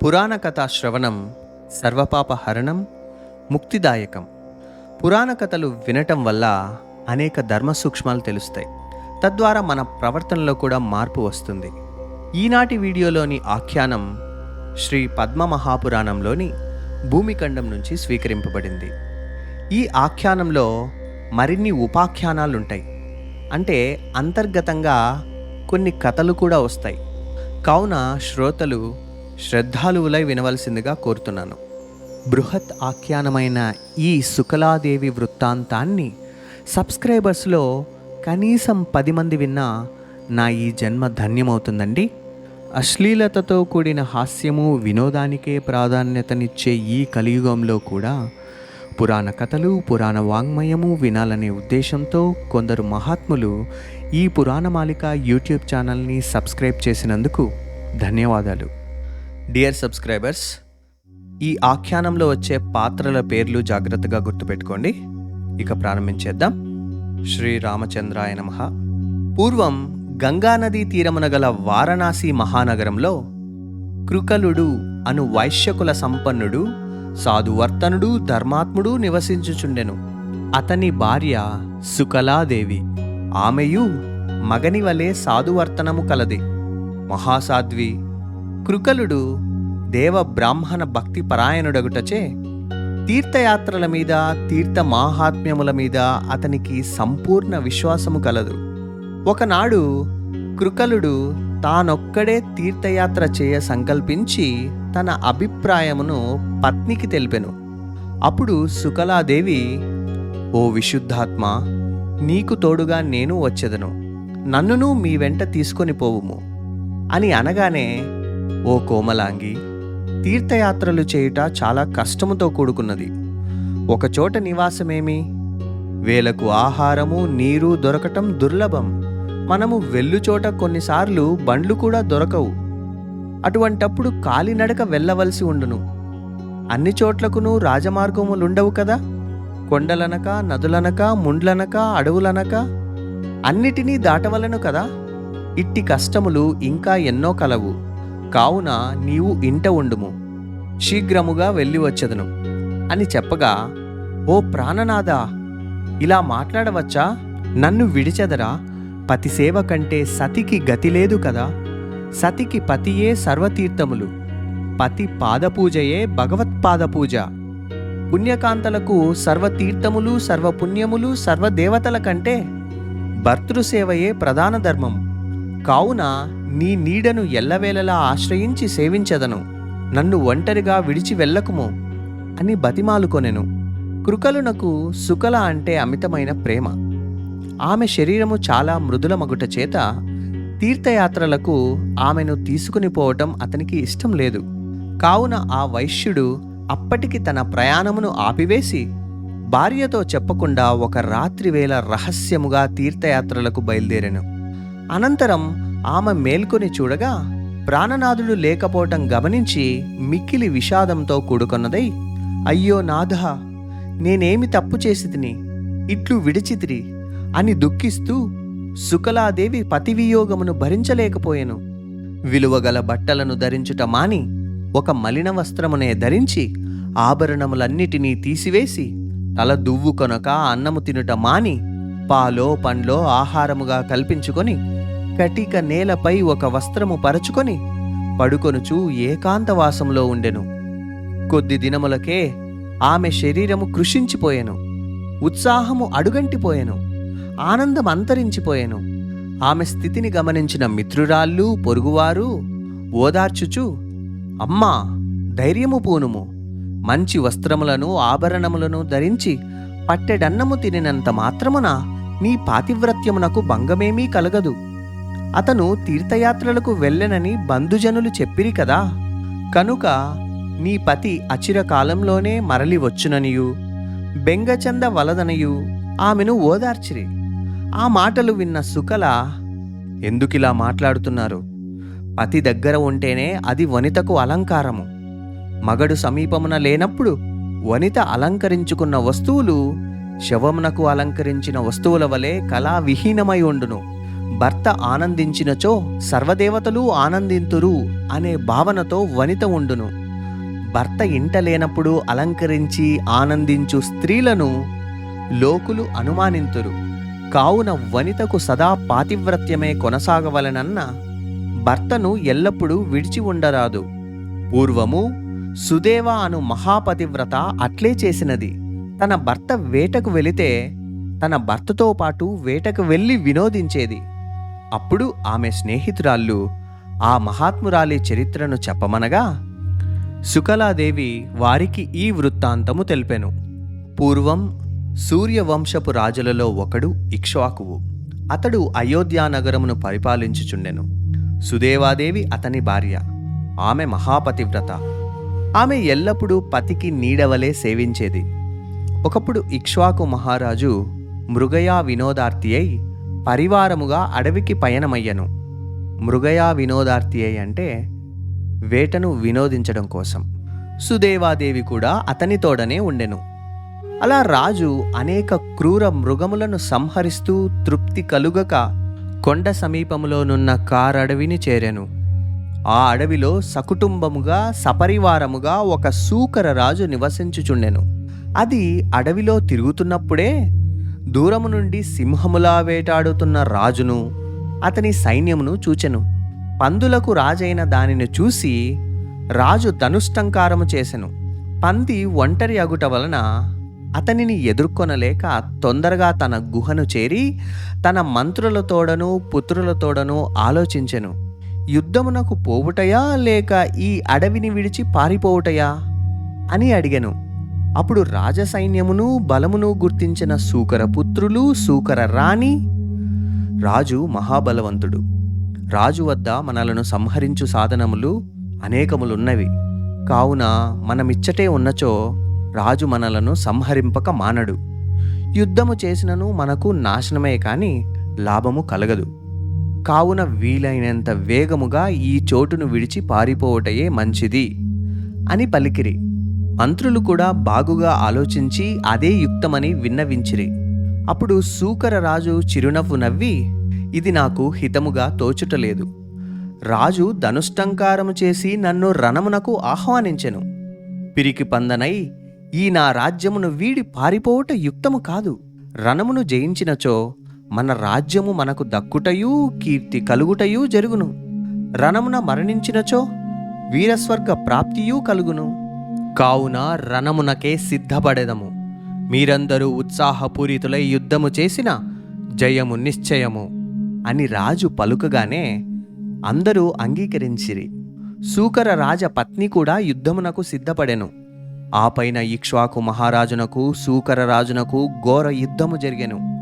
పురాణ కథా శ్రవణం సర్వపాప హరణం ముక్తిదాయకం. పురాణ కథలు వినటం వల్ల అనేక ధర్మ సూక్ష్మాలు తెలుస్తాయి. తద్వారా మన ప్రవర్తనలో కూడా మార్పు వస్తుంది. ఈనాటి వీడియోలోని ఆఖ్యానం శ్రీ పద్మ మహాపురాణంలోని భూమిఖండం నుంచి స్వీకరింపబడింది. ఈ ఆఖ్యానంలో మరిన్ని ఉపాఖ్యానాలుంటాయి. అంటే అంతర్గతంగా కొన్ని కథలు కూడా వస్తాయి. కావున శ్రోతలు శ్రద్ధాలువులై వినవలసిందిగా కోరుతున్నాను. బృహత్ ఆఖ్యానమైన ఈ సుకలాదేవి వృత్తాంతాన్ని సబ్స్క్రైబర్స్లో కనీసం 10 మంది విన్నా నా ఈ జన్మ ధన్యమవుతుందండి. అశ్లీలతతో కూడిన హాస్యము, వినోదానికే ప్రాధాన్యతనిచ్చే ఈ కలియుగంలో కూడా పురాణ కథలు, పురాణ వాంగ్మయము వినాలనే ఉద్దేశంతో కొందరు మహాత్ములు ఈ పురాణమాలిక యూట్యూబ్ ఛానల్ని సబ్స్క్రైబ్ చేసినందుకు ధన్యవాదాలు. డియర్ సబ్స్క్రైబర్స్, ఈ ఆఖ్యానంలో వచ్చే పాత్రల పేర్లు జాగ్రత్తగా గుర్తుపెట్టుకోండి. ఇక ప్రారంభించేద్దాం. శ్రీ రామచంద్రాయ నమః. పూర్వం గంగానదీ తీరమున గల వారణాసి మహానగరంలో కృకలుడు అను వైశ్యకుల సంపన్నుడు, సాధువర్తనుడు, ధర్మాత్ముడు నివసించుచుండెను. అతని భార్య సుకలాదేవి. ఆమెయు మగని వలె సాధువర్తనము కలది, మహాసాధ్వి. కృకలుడు దేవ బ్రాహ్మణ భక్తి పరాయణుడగుటచే తీర్థయాత్రల మీద, తీర్థ మాహాత్మ్యముల మీద అతనికి సంపూర్ణ విశ్వాసము కలదు. ఒకనాడు కృకలుడు తానొక్కడే తీర్థయాత్ర చేయ సంకల్పించి తన అభిప్రాయమును పత్నికి తెలిపెను. అప్పుడు సుకలాదేవి, ఓ విశుద్ధాత్మ, నీకు తోడుగా నేను వచ్చెదను, నన్నును మీ వెంట తీసుకొని పోవుము అని అనగానే, ఓ కోమలాంగి, తీర్థయాత్రలు చేయుట చాలా కష్టముతో కూడుకున్నది. ఒకచోట నివాసమేమి, వేలకు ఆహారము, నీరు దొరకటం దుర్లభం. మనము వెళ్ళుచోట కొన్నిసార్లు బండ్లు కూడా దొరకవు. అటువంటప్పుడు కాలినడక వెళ్ళవలసి ఉండును. అన్ని చోట్లకును రాజమార్గములుండవు కదా. కొండలనక, నదులనక, ముండ్లనక, అడవులనక అన్నిటినీ దాటవలను కదా. ఇట్టి కష్టములు ఇంకా ఎన్నో కలవు. కావున నీవు ఇంట ఉండుము, శీఘ్రముగా వెళ్ళి వచ్చెదను అని చెప్పగా, ఓ ప్రాణనాథా, ఇలా మాట్లాడవచ్చా? నన్ను విడిచెదరా? పతిసేవ కంటే సతికి గతి లేదు కదా. సతికి పతియే సర్వతీర్థములు, పతి పాదపూజయే భగవత్పాదపూజ. పుణ్యకాంతలకు సర్వతీర్థములు, సర్వపుణ్యములు, సర్వదేవతల కంటే భర్తృసేవయే ప్రధాన ధర్మం. కావున నీ నీడను ఎల్లవేళలా ఆశ్రయించి సేవించదను, నన్ను ఒంటరిగా విడిచి వెళ్ళకుము అని బతిమాలుకొనెను. కృకలునకు సుకల అంటే అమితమైన ప్రేమ. ఆమె శరీరము చాలా మృదుల మగుట చేత తీర్థయాత్రలకు ఆమెను తీసుకుని పోవటం అతనికి ఇష్టం లేదు. కావున ఆ వైశ్యుడు అప్పటికి తన ప్రయాణమును ఆపివేసి భార్యతో చెప్పకుండా ఒక రాత్రి వేళ రహస్యముగా తీర్థయాత్రలకు బయలుదేరెను. అనంతరం ఆమె మేల్కొని చూడగా ప్రాణనాథుడు లేకపోవటం గమనించి మిక్కిలి విషాదంతో కూడుకొన్నదై, అయ్యో నాథ, నేనేమి తప్పు చేసి తిని ఇట్లు విడిచితిరి అని దుఃఖిస్తూ సుకలాదేవి పతివియోగమును భరించలేకపోయెను. విలువగల బట్టలను ధరించుట మాని ఒక మలిన వస్త్రమునే ధరించి ఆభరణములన్నిటినీ తీసివేసి తల దువ్వుకొనక అన్నము తినుట మాని పాలో పండ్లో ఆహారముగా కల్పించుకొని కటిక నేలపై ఒక వస్త్రము పరచుకొని పడుకొనుచు ఏకాంతవాసంలో ఉండెను. కొద్ది దినములకే ఆమె శరీరము కృషించిపోయెను, ఉత్సాహము అడుగంటిపోయెను, ఆనందం అంతరించిపోయెను. ఆమె స్థితిని గమనించిన మిత్రురాళ్ళు, పొరుగువారు ఓదార్చుచు, అమ్మా, ధైర్యము పూనుము, మంచి వస్త్రములను, ఆభరణములను ధరించి పట్టెడన్నము తినినంత మాత్రమున నీ పాతివ్రత్యమునకు భంగమేమీ కలగదు. అతను తీర్థయాత్రలకు వెళ్ళనని బంధుజనులు చెప్పిరి కదా. కనుక నీ పతి అచిరకాలంలోనే మరలి వచ్చుననియు బెంగచంద వలదనయు ఆమెను ఓదార్చిరి. ఆ మాటలు విన్న సుకల, ఎందుకిలా మాట్లాడుతున్నారు? పతి దగ్గర ఉంటేనే అది వనితకు అలంకారము. మగడు సమీపమున లేనప్పుడు వనిత అలంకరించుకున్న వస్తువులు శవమునకు అలంకరించిన వస్తువుల వలె కళావిహీనమై ఉండును. భర్త ఆనందించినచో సర్వదేవతలు ఆనందింతురు అనే భావనతో వనిత ఉండును. భర్త ఇంట లేనప్పుడు అలంకరించి ఆనందించు స్త్రీలను లోకులు అనుమానింతురు. కావున వనితకు సదా పాతివ్రత్యమే కొనసాగవలనన్న భర్తను ఎల్లప్పుడూ విడిచి ఉండరాదు. పూర్వము సుదేవ అను మహాపతివ్రత అట్లే చేసినది. తన భర్త వేటకు వెళితే తన భర్తతో పాటు వేటకు వెళ్ళి వినోదించేది. అప్పుడు ఆమె స్నేహితురాళ్ళు ఆ మహాత్మురాలి చరిత్రను చెప్పమనగా శుకలాదేవి వారికి ఈ వృత్తాంతము తెలిపెను. పూర్వం సూర్యవంశపు రాజులలో ఒకడు ఇక్ష్వాకువు. అతడు అయోధ్యానగరమును పరిపాలించుచుండెను. సుదేవాదేవి అతని భార్య. ఆమె మహాపతివ్రత. ఆమె ఎల్లప్పుడూ పతికి నీడవలే సేవించేది. ఒకప్పుడు ఇక్ష్వాకు మహారాజు మృగయా వినోదార్తి అయి పరివారముగా అడవికి పయనమయ్యను. మృగయా వినోదార్తి అయి అంటే వేటను వినోదించడం కోసం. సుదేవాదేవి కూడా అతని తోడనే ఉండెను. అలా రాజు అనేక క్రూర మృగములను సంహరిస్తూ తృప్తి కలుగక కొండ సమీపములోనున్న కారడవిని చేరెను. ఆ అడవిలో సకుటుంబముగా సపరివారముగా ఒక సూకర రాజు నివసించుచుండెను. అది అడవిలో తిరుగుతున్నప్పుడే దూరము నుండి సింహములా వేటాడుతున్న రాజును అతని సైన్యమును చూచెను. పందులకు రాజైన దానిని చూసి రాజు ధనుష్టంకారము చేసెను. పంది ఒంటరి అగుట వలన అతనిని ఎదుర్కొనలేక తొందరగా తన గుహను చేరి తన మంత్రులతోడను పుత్రులతోడను ఆలోచించెను. యుద్ధమునకు పోవుటయా లేక ఈ అడవిని విడిచి పారిపోవుటయా అని అడిగెను. అప్పుడు రాజసైన్యమును బలమును గుర్తించిన సూకర పుత్రులు, సూకర రాణి, రాజు మహాబలవంతుడు. రాజు వద్ద మనలను సంహరించు సాధనములు అనేకములున్నవి. కావున మనమిచ్చటే ఉన్నచో రాజు మనలను సంహరింపక మానడు. యుద్ధము చేసినను మనకు నాశనమే కాని లాభము కలగదు. కావున వీలైనంత వేగముగా ఈ చోటును విడిచి పారిపోవటయే మంచిది అని పలికిరి. మంత్రులు కూడా బాగుగా ఆలోచించి అదే యుక్తమని విన్నవించిరి. అప్పుడు సూకర రాజు చిరునవ్వు నవ్వి, ఇది నాకు హితముగా తోచుటలేదు. రాజు ధనుష్టంకారము చేసి నన్ను రణమునకు ఆహ్వానించెను. పిరికి పందనై ఈ నా రాజ్యమును వీడి పారిపోవుట యుక్తము కాదు. రణమును జయించినచో మన రాజ్యము మనకు దక్కుటయూ కీర్తి కలుగుటయూ జరుగును. రణమున మరణించినచో వీరస్వర్గ ప్రాప్తియూ కలుగును. కావున రణమునకే సిద్ధపడెదము. మీరందరూ ఉత్సాహపూరితులై యుద్ధము చేసిన జయము నిశ్చయము అని రాజు పలుకగానే అందరూ అంగీకరించిరి. సూకర రాజ పత్ని కూడా యుద్ధమునకు సిద్ధపడెను. ఆ పైన ఇక్ష్వాకు మహారాజునకు సూకర రాజునకు ఘోర యుద్ధము జరిగెను.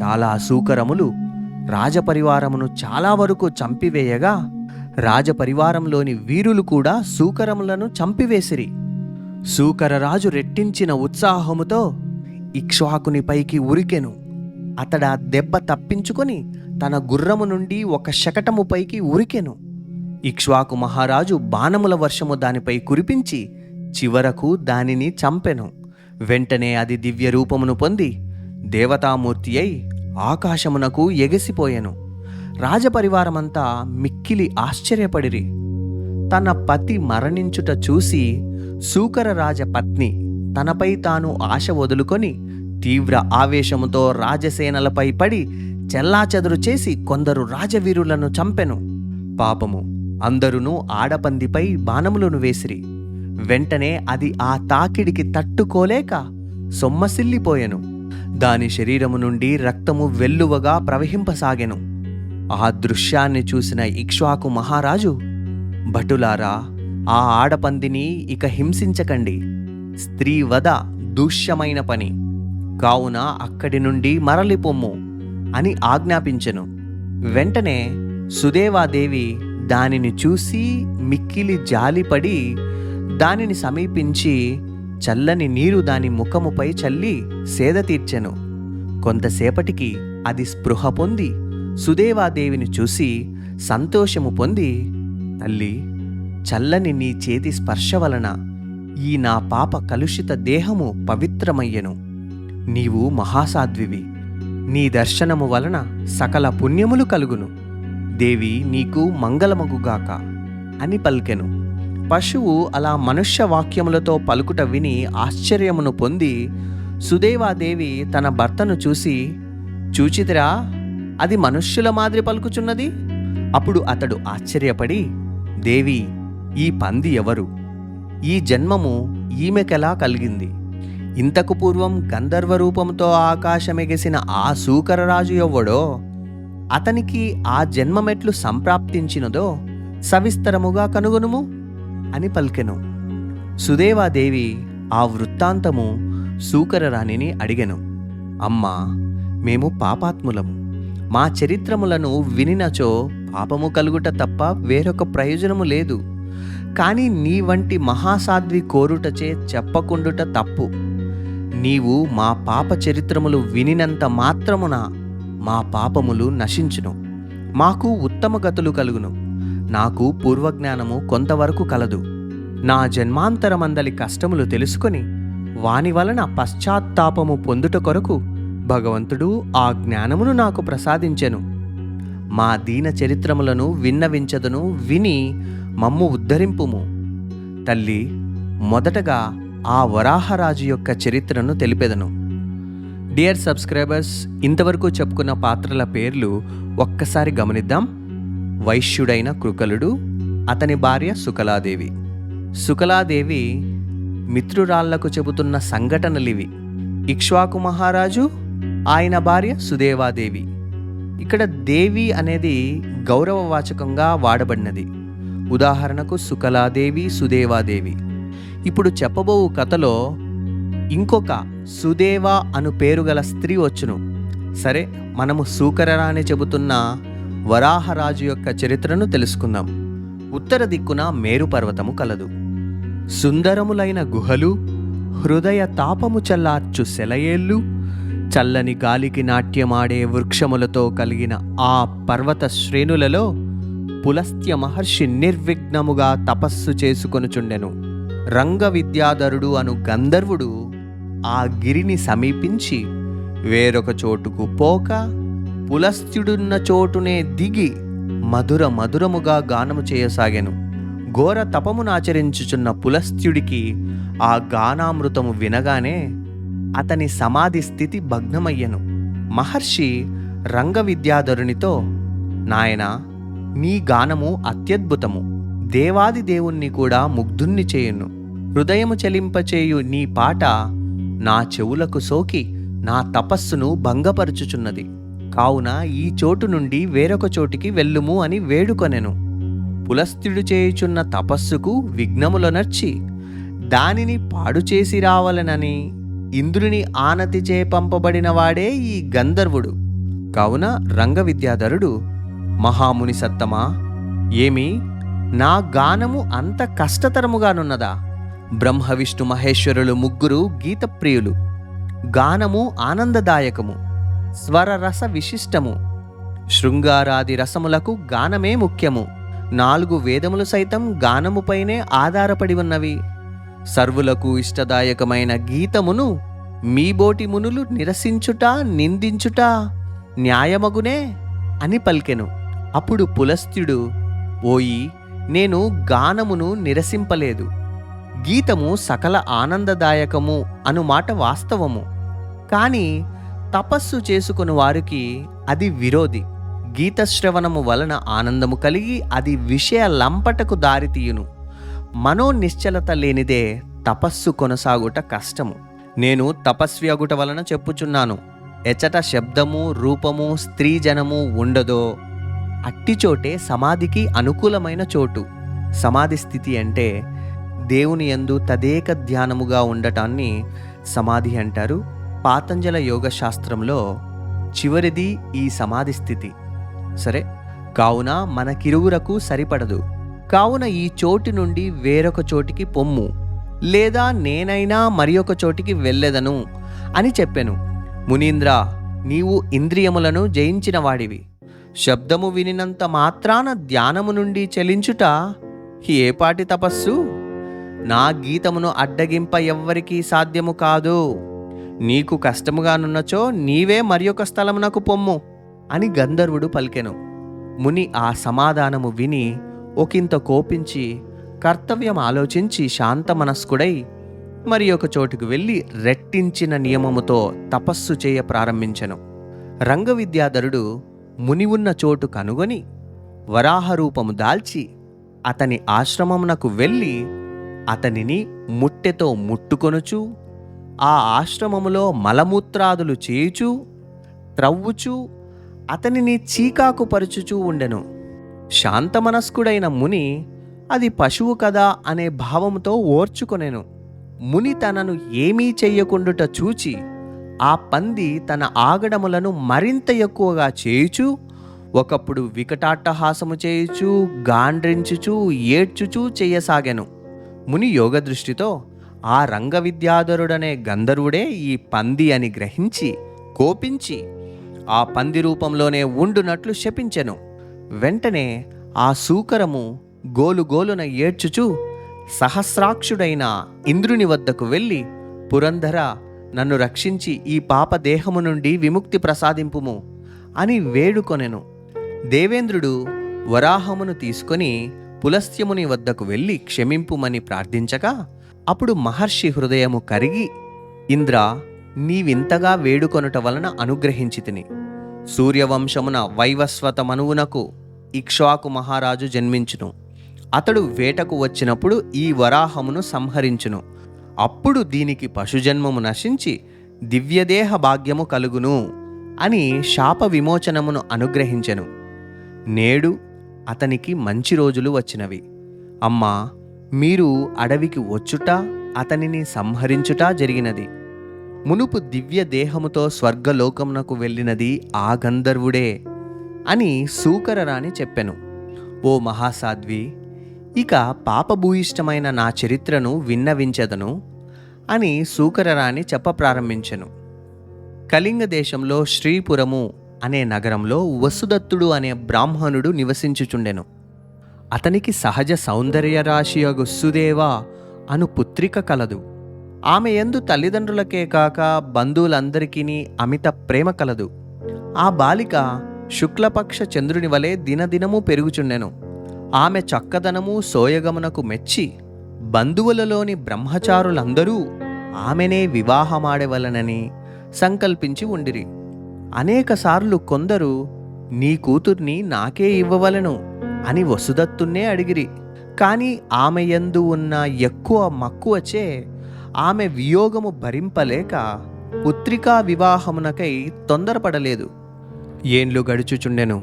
చాలా సూకరములు రాజపరివారమును చాలా వరకు చంపివేయగా రాజపరివారంలోని వీరులు కూడా సూకరములను చంపివేసిరి. సూకరరాజు రెట్టించిన ఉత్సాహముతో ఇక్ష్వాకుని పైకి ఉరికెను. అతడా దెబ్బ తప్పించుకొని తన గుర్రము నుండి ఒక శకటము పైకి ఉరికెను. ఇక్ష్వాకు మహారాజు బాణముల వర్షము దానిపై కురిపించి చివరకు దానిని చంపెను. వెంటనే అది దివ్య రూపమును పొంది దేవతామూర్తి అయి ఆకాశమునకు ఎగసిపోయెను. రాజపరివారమంతా మిక్కిలి ఆశ్చర్యపడిరి. తన పతి మరణించుట చూసి సూకర రాజపత్ని తనపై తాను ఆశ వదులుకొని తీవ్ర ఆవేశముతో రాజసేనలపై పడి చెల్లాచెదురు చేసి కొందరు రాజవీరులను చంపెను. పాపము, అందరును ఆడపందిపై బాణములను వేసిరి. వెంటనే అది ఆ తాకిడికి తట్టుకోలేక సొమ్మసిల్లిపోయెను. దాని శరీరము నుండి రక్తము వెల్లువగా ప్రవహింపసాగెను. ఆ దృశ్యాన్ని చూసిన ఇక్ష్వాకు మహారాజు, భటులారా, ఆ ఆడపందిని ఇక హింసించకండి. స్త్రీ వధ దూష్యమైన పని. కావున అక్కడి నుండి మరలిపొమ్ము అని ఆజ్ఞాపించెను. వెంటనే సుదేవాదేవి దానిని చూసి మిక్కిలి జాలిపడి దానిని సమీపించి చల్లని నీరు దాని ముఖముపై చల్లి సేద తీర్చెను. కొంతసేపటికి అది స్పృహ పొంది సుదేవాదేవిని చూసి సంతోషము పొంది, తల్లి, చల్లని నీ చేతి స్పర్శ వలన ఈ నా పాప కలుషిత దేహము పవిత్రమయ్యెను. నీవు మహాసాధ్వివి. నీ దర్శనము వలన సకల పుణ్యములు కలుగును. దేవి నీకు మంగళమగుగాక అని పలికెను. పశువు అలా మనుష్య వాక్యములతో పలుకుట విని ఆశ్చర్యమును పొంది సుదేవాదేవి తన భర్తను చూసి, చూచితిరా, అది మనుష్యుల మాదిరి పలుకుచున్నది. అప్పుడు అతడు ఆశ్చర్యపడి, దేవి, ఈ పంది ఎవరు? ఈ జన్మము ఈమెకెలా కలిగింది? ఇంతకు పూర్వం గంధర్వ రూపంతో ఆకాశమెగసిన ఆ సూకరరాజు ఎవ్వడో? అతనికి ఆ జన్మమెట్లు సంప్రాప్తించినదో సవిస్తరముగా కనుగొనుము అని పలికెను. సుదేవాదేవి ఆ వృత్తాంతము సూకరరాణిని అడిగెను. అమ్మా, మేము పాపాత్ములము. మా చరిత్రములను వినినచో పాపము కలుగుట తప్ప వేరొక ప్రయోజనము లేదు. కానీ నీ వంటి మహాసాధ్వి కోరుటచే చెప్పకుండుట తప్పు. నీవు మా పాప చరిత్రములు వినినంత మాత్రమున మా పాపములు నశించును, మాకు ఉత్తమ గతులు కలుగును. నాకు పూర్వజ్ఞానము కొంతవరకు కలదు. నా జన్మాంతరమందలి కష్టములు తెలుసుకొని వాని వలన పశ్చాత్తాపము పొందుట కొరకు భగవంతుడు ఆ జ్ఞానమును నాకు ప్రసాదించెను. మా దీన చరిత్రములను విన్నవించదును, విని మమ్ము ఉద్ధరింపుము. తల్లి, మొదటగా ఆ వరాహరాజు యొక్క చరిత్రను తెలిపెదను. డియర్ సబ్స్క్రైబర్స్, ఇంతవరకు చెప్పుకున్న పాత్రల పేర్లు ఒక్కసారి గమనిద్దాం. వైశ్యుడైన కృకలుడు, అతని భార్య సుకలాదేవి. సుకలాదేవి మిత్రురాళ్లకు చెబుతున్న సంఘటనలివి. ఇక్ష్వాకు మహారాజు, ఆయన భార్య సుదేవాదేవి. ఇక్కడ దేవి అనేది గౌరవవాచకంగా వాడబడినది. ఉదాహరణకు సుకలాదేవి, సుదేవాదేవి. ఇప్పుడు చెప్పబోవు కథలో ఇంకొక సుదేవ అను పేరు గల స్త్రీ వచ్చును. సరే, మనము సూకరరాని చెబుతున్న వరాహరాజు యొక్క చరిత్రను తెలుసుకుందాం. ఉత్తర దిక్కున మేరు పర్వతము కలదు. సుందరములైన గుహలు, హృదయ తాపము చల్లార్చు సెలయేళ్ళు, చల్లని గాలికి నాట్యమాడే వృక్షములతో కలిగిన ఆ పర్వత శ్రేణులలో పులస్త్య మహర్షి నిర్విఘ్నముగా తపస్సు చేసుకొనుచుండెను. రంగ విద్యాధరుడు అను గంధర్వుడు ఆ గిరిని సమీపించి వేరొక చోటుకు పోక పులస్త్యుడున్న చోటునే దిగి మధురముగా గానము చేయసాగెను. ఘోర తపమునాచరించుచున్న పులస్త్యుడికి ఆ గానామృతము వినగానే అతని సమాధి స్థితి భగ్నమయ్యెను. మహర్షి రంగ విద్యాధరునితో, నాయనా, నీ గానము అత్యద్భుతము. దేవాది దేవుణ్ణి కూడా ముగ్ధుణ్ణి చేయును. హృదయము చలింపచేయు నీ పాట నా చెవులకు సోకి నా తపస్సును భంగపరుచుచున్నది. కావున ఈ చోటు నుండి వేరొక చోటికి వెళ్ళుము అని వేడుకొనెను. పులస్త్యుడు చేయుచున్న తపస్సుకు విఘ్నములొనర్చి దానిని పాడు చేసి రావాలనని ఇంద్రుని ఆనతిచే పంపబడిన వాడే ఈ గంధర్వుడు. కావున రంగ విద్యాధరుడు, మహాముని సత్తమా, ఏమి నా గానము అంత కష్టతరముగానున్నదా? బ్రహ్మ విష్ణు మహేశ్వరులు ముగ్గురు గీతప్రియులు. గానము ఆనందదాయకము, స్వరరస విశిష్టము. శృంగారాది రసములకు గానమే ముఖ్యము. 4 వేదములు సైతం గానముపైనే ఆధారపడి ఉన్నవి. సర్వులకు ఇష్టదాయకమైన గీతమును మీబోటి మునులు నిరసించుట, నిందించుట న్యాయమగునే అని పలికెను. అప్పుడు పులస్త్యుడు, ఓయి, నేను గానమును నిరసింపలేదు. గీతము సకల ఆనందదాయకము అను మాట వాస్తవము. కానీ తపస్సు చేసుకుని వారికి అది విరోధి. గీతశ్రవణము వలన ఆనందము కలిగి అది విషయ లంపటకు దారితీయును. మనోనిశ్చలత లేనిదే తపస్సు కొనసాగుట కష్టము. నేను తపస్వి అగుట వలన చెప్పుచున్నాను. ఎచట శబ్దము, రూపము, స్త్రీజనము ఉండదో అట్టిచోటే సమాధికి అనుకూలమైన చోటు. సమాధి స్థితి అంటే దేవుని యందు తదేక ధ్యానముగా ఉండటాన్ని సమాధి అంటారు. పాతంజల యోగ శాస్త్రంలో చివరిది ఈ సమాధి స్థితి. సరే, కావున మనకిరువురకు సరిపడదు. కావున ఈ చోటు నుండి వేరొక చోటికి పొమ్ము, లేదా నేనైనా మరి ఒక చోటికి వెళ్ళెదను అని చెప్పెను. మునీంద్ర, నీవు ఇంద్రియములను జయించిన వాడివి. శబ్దము వినినంత మాత్రాన ధ్యానము నుండి చలించుట ఏపాటి తపస్సు? నా గీతమును అడ్డగింప ఎవ్వరికీ సాధ్యము కాదు. నీకు కష్టముగానున్నచో నీవే మరి ఒక స్థలమునకు పొమ్ము అని గంధర్వుడు పలికెను. ముని ఆ సమాధానము విని ఒకంత కోపించి కర్తవ్యం ఆలోచించి శాంతమనస్కుడై మరి ఒక చోటుకు వెళ్ళి రెట్టించిన నియమముతో తపస్సు చేయ ప్రారంభించెను. రంగవిద్యాధరుడు ముని ఉన్న చోటు కనుగొని వరాహ రూపము దాల్చి అతని ఆశ్రమమునకు వెళ్ళి అతనిని ముట్టెతో ముట్టుకొనుచు ఆ ఆశ్రమములో మలమూత్రాదులు చేయుచు త్రవ్వుచు అతనిని చీకాకు పరుచుచూ ఉండెను. శాంతమనస్కుడైన ముని అది పశువు కదా అనే భావముతో ఓర్చుకొనెను. ముని తనను ఏమీ చెయ్యకుండుట చూచి ఆ పంది తన ఆగడములను మరింత ఎక్కువగా చేయుచు ఒకప్పుడు వికటాట్టహాసము చేయుచు గాండ్రించుచు ఏడ్చుచూ చెయ్యసాగెను. ముని యోగదృష్టితో ఆ రంగవిద్యాధరుడనే గంధర్వుడే ఈ పంది అని గ్రహించి కోపించి ఆ పంది రూపంలోనే ఉండునట్లు శపించెను. వెంటనే ఆ సూకరము గోలుగోలున ఏడ్చుచు సహస్రాక్షుడైన ఇంద్రుని వద్దకు వెళ్ళి, పురంధర, నన్ను రక్షించి ఈ పాప దేహము నుండి విముక్తి ప్రసాదింపుము అని వేడుకొనెను. దేవేంద్రుడు వరాహమును తీసుకొని పులస్త్యముని వద్దకు వెళ్ళి క్షమింపుమని ప్రార్థించగా అప్పుడు మహర్షి హృదయము కరిగి, ఇంద్ర, నీవింతగా వేడుకొనుట వలన అనుగ్రహించితిని. సూర్యవంశమున వైవస్వత మనువునకు ఇక్ష్వాకు మహారాజు జన్మించును. అతడు వేటకు వచ్చినప్పుడు ఈ వరాహమును సంహరించును. అప్పుడు దీనికి పశుజన్మము నశించి దివ్యదేహ భాగ్యము కలుగును అని శాప విమోచనమును అనుగ్రహించెను. నేడు అతనికి మంచి రోజులు వచ్చినవి. అమ్మా, మీరు అడవికి వచ్చుట అతనిని సంహరించుట జరిగినది. మునుపు దివ్య దేహముతో స్వర్గలోకమునకు వెళ్ళినది ఆ గంధర్వుడే అని సూకరరాణి చెప్పెను. ఓ మహాసాధ్వి, ఇక పాపభూయిష్టమైన నా చరిత్రను విన్నవించెదను అని సూకరరాణి చెప్ప ప్రారంభించెను. కళింగ దేశంలో శ్రీపురము అనే నగరంలో వసుదత్తుడు అనే బ్రాహ్మణుడు నివసించుచుండెను. అతనికి సహజ సౌందర్యరాశియగు సుదేవ అను పుత్రిక కలదు. ఆమె యందు తల్లిదండ్రులకే కాక బంధువులందరికీ అమిత ప్రేమ కలదు. ఆ బాలిక శుక్లపక్ష చంద్రుని వలె దినదినము పెరుగుచుండెను. ఆమె చక్కదనము సోయగమునకు మెచ్చి బంధువులలోని బ్రహ్మచారులందరూ ఆమెనే వివాహమాడవలనని సంకల్పించి ఉండిరి. అనేకసార్లు కొందరు నీ కూతుర్ని నాకే ఇవ్వవలను అని వసుదత్తున్నే అడిగిరి. కాని ఆమె యందు ఉన్న ఎక్కువ మక్కువచే ఆమె వియోగము భరింపలేక పుత్రికా వివాహమునకై తొందరపడలేదు. ఏండ్లు గడుచుచుండెను.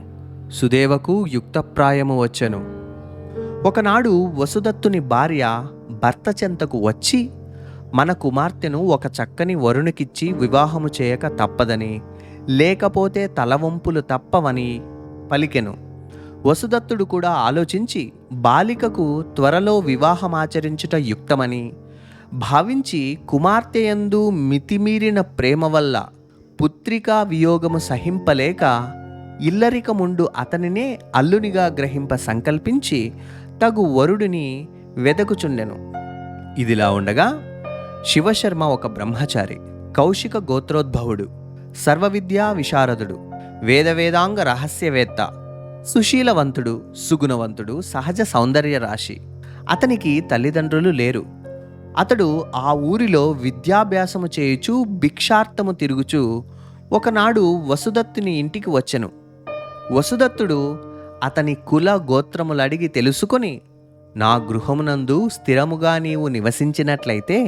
సుదేవకు యుక్తప్రాయము వచ్చెను. ఒకనాడు వసుదత్తుని భార్య భర్త చెంతకు వచ్చి, మన కుమార్తెను ఒక చక్కని వరునికిచ్చి వివాహము చేయక తప్పదని, లేకపోతే తలవంపులు తప్పవని పలికెను. వసుదత్తుడు కూడా ఆలోచించి బాలికకు త్వరలో వివాహమాచరించుట యుక్తమని భావించి కుమార్తెయందు మితిమీరిన ప్రేమ వల్ల పుత్రికా వియోగము సహింపలేక ఇల్లరికముండు అతనినే అల్లునిగా గ్రహింప సంకల్పించి తగు వరుడిని వెదకుచుండెను. ఇదిలా ఉండగా శివశర్మ ఒక బ్రహ్మచారి, కౌశిక గోత్రోద్భవుడు, సర్వవిద్యా విశారదుడు, వేదవేదాంగ రహస్యవేత్త, సుశీలవంతుడు, సుగుణవంతుడు, సహజ సౌందర్య రాశి. అతనికి తల్లిదండ్రులు లేరు. అతడు ఆ ఊరిలో విద్యాభ్యాసము చేయుచు భిక్షార్థము తిరుగుచు ఒకనాడు వసుదత్తుని ఇంటికి వచ్చెను. వసుదత్తుడు అతని కుల గోత్రములడిగి తెలుసుకొని, నా గృహమునందు స్థిరముగా నీవు నివసించినట్లయితే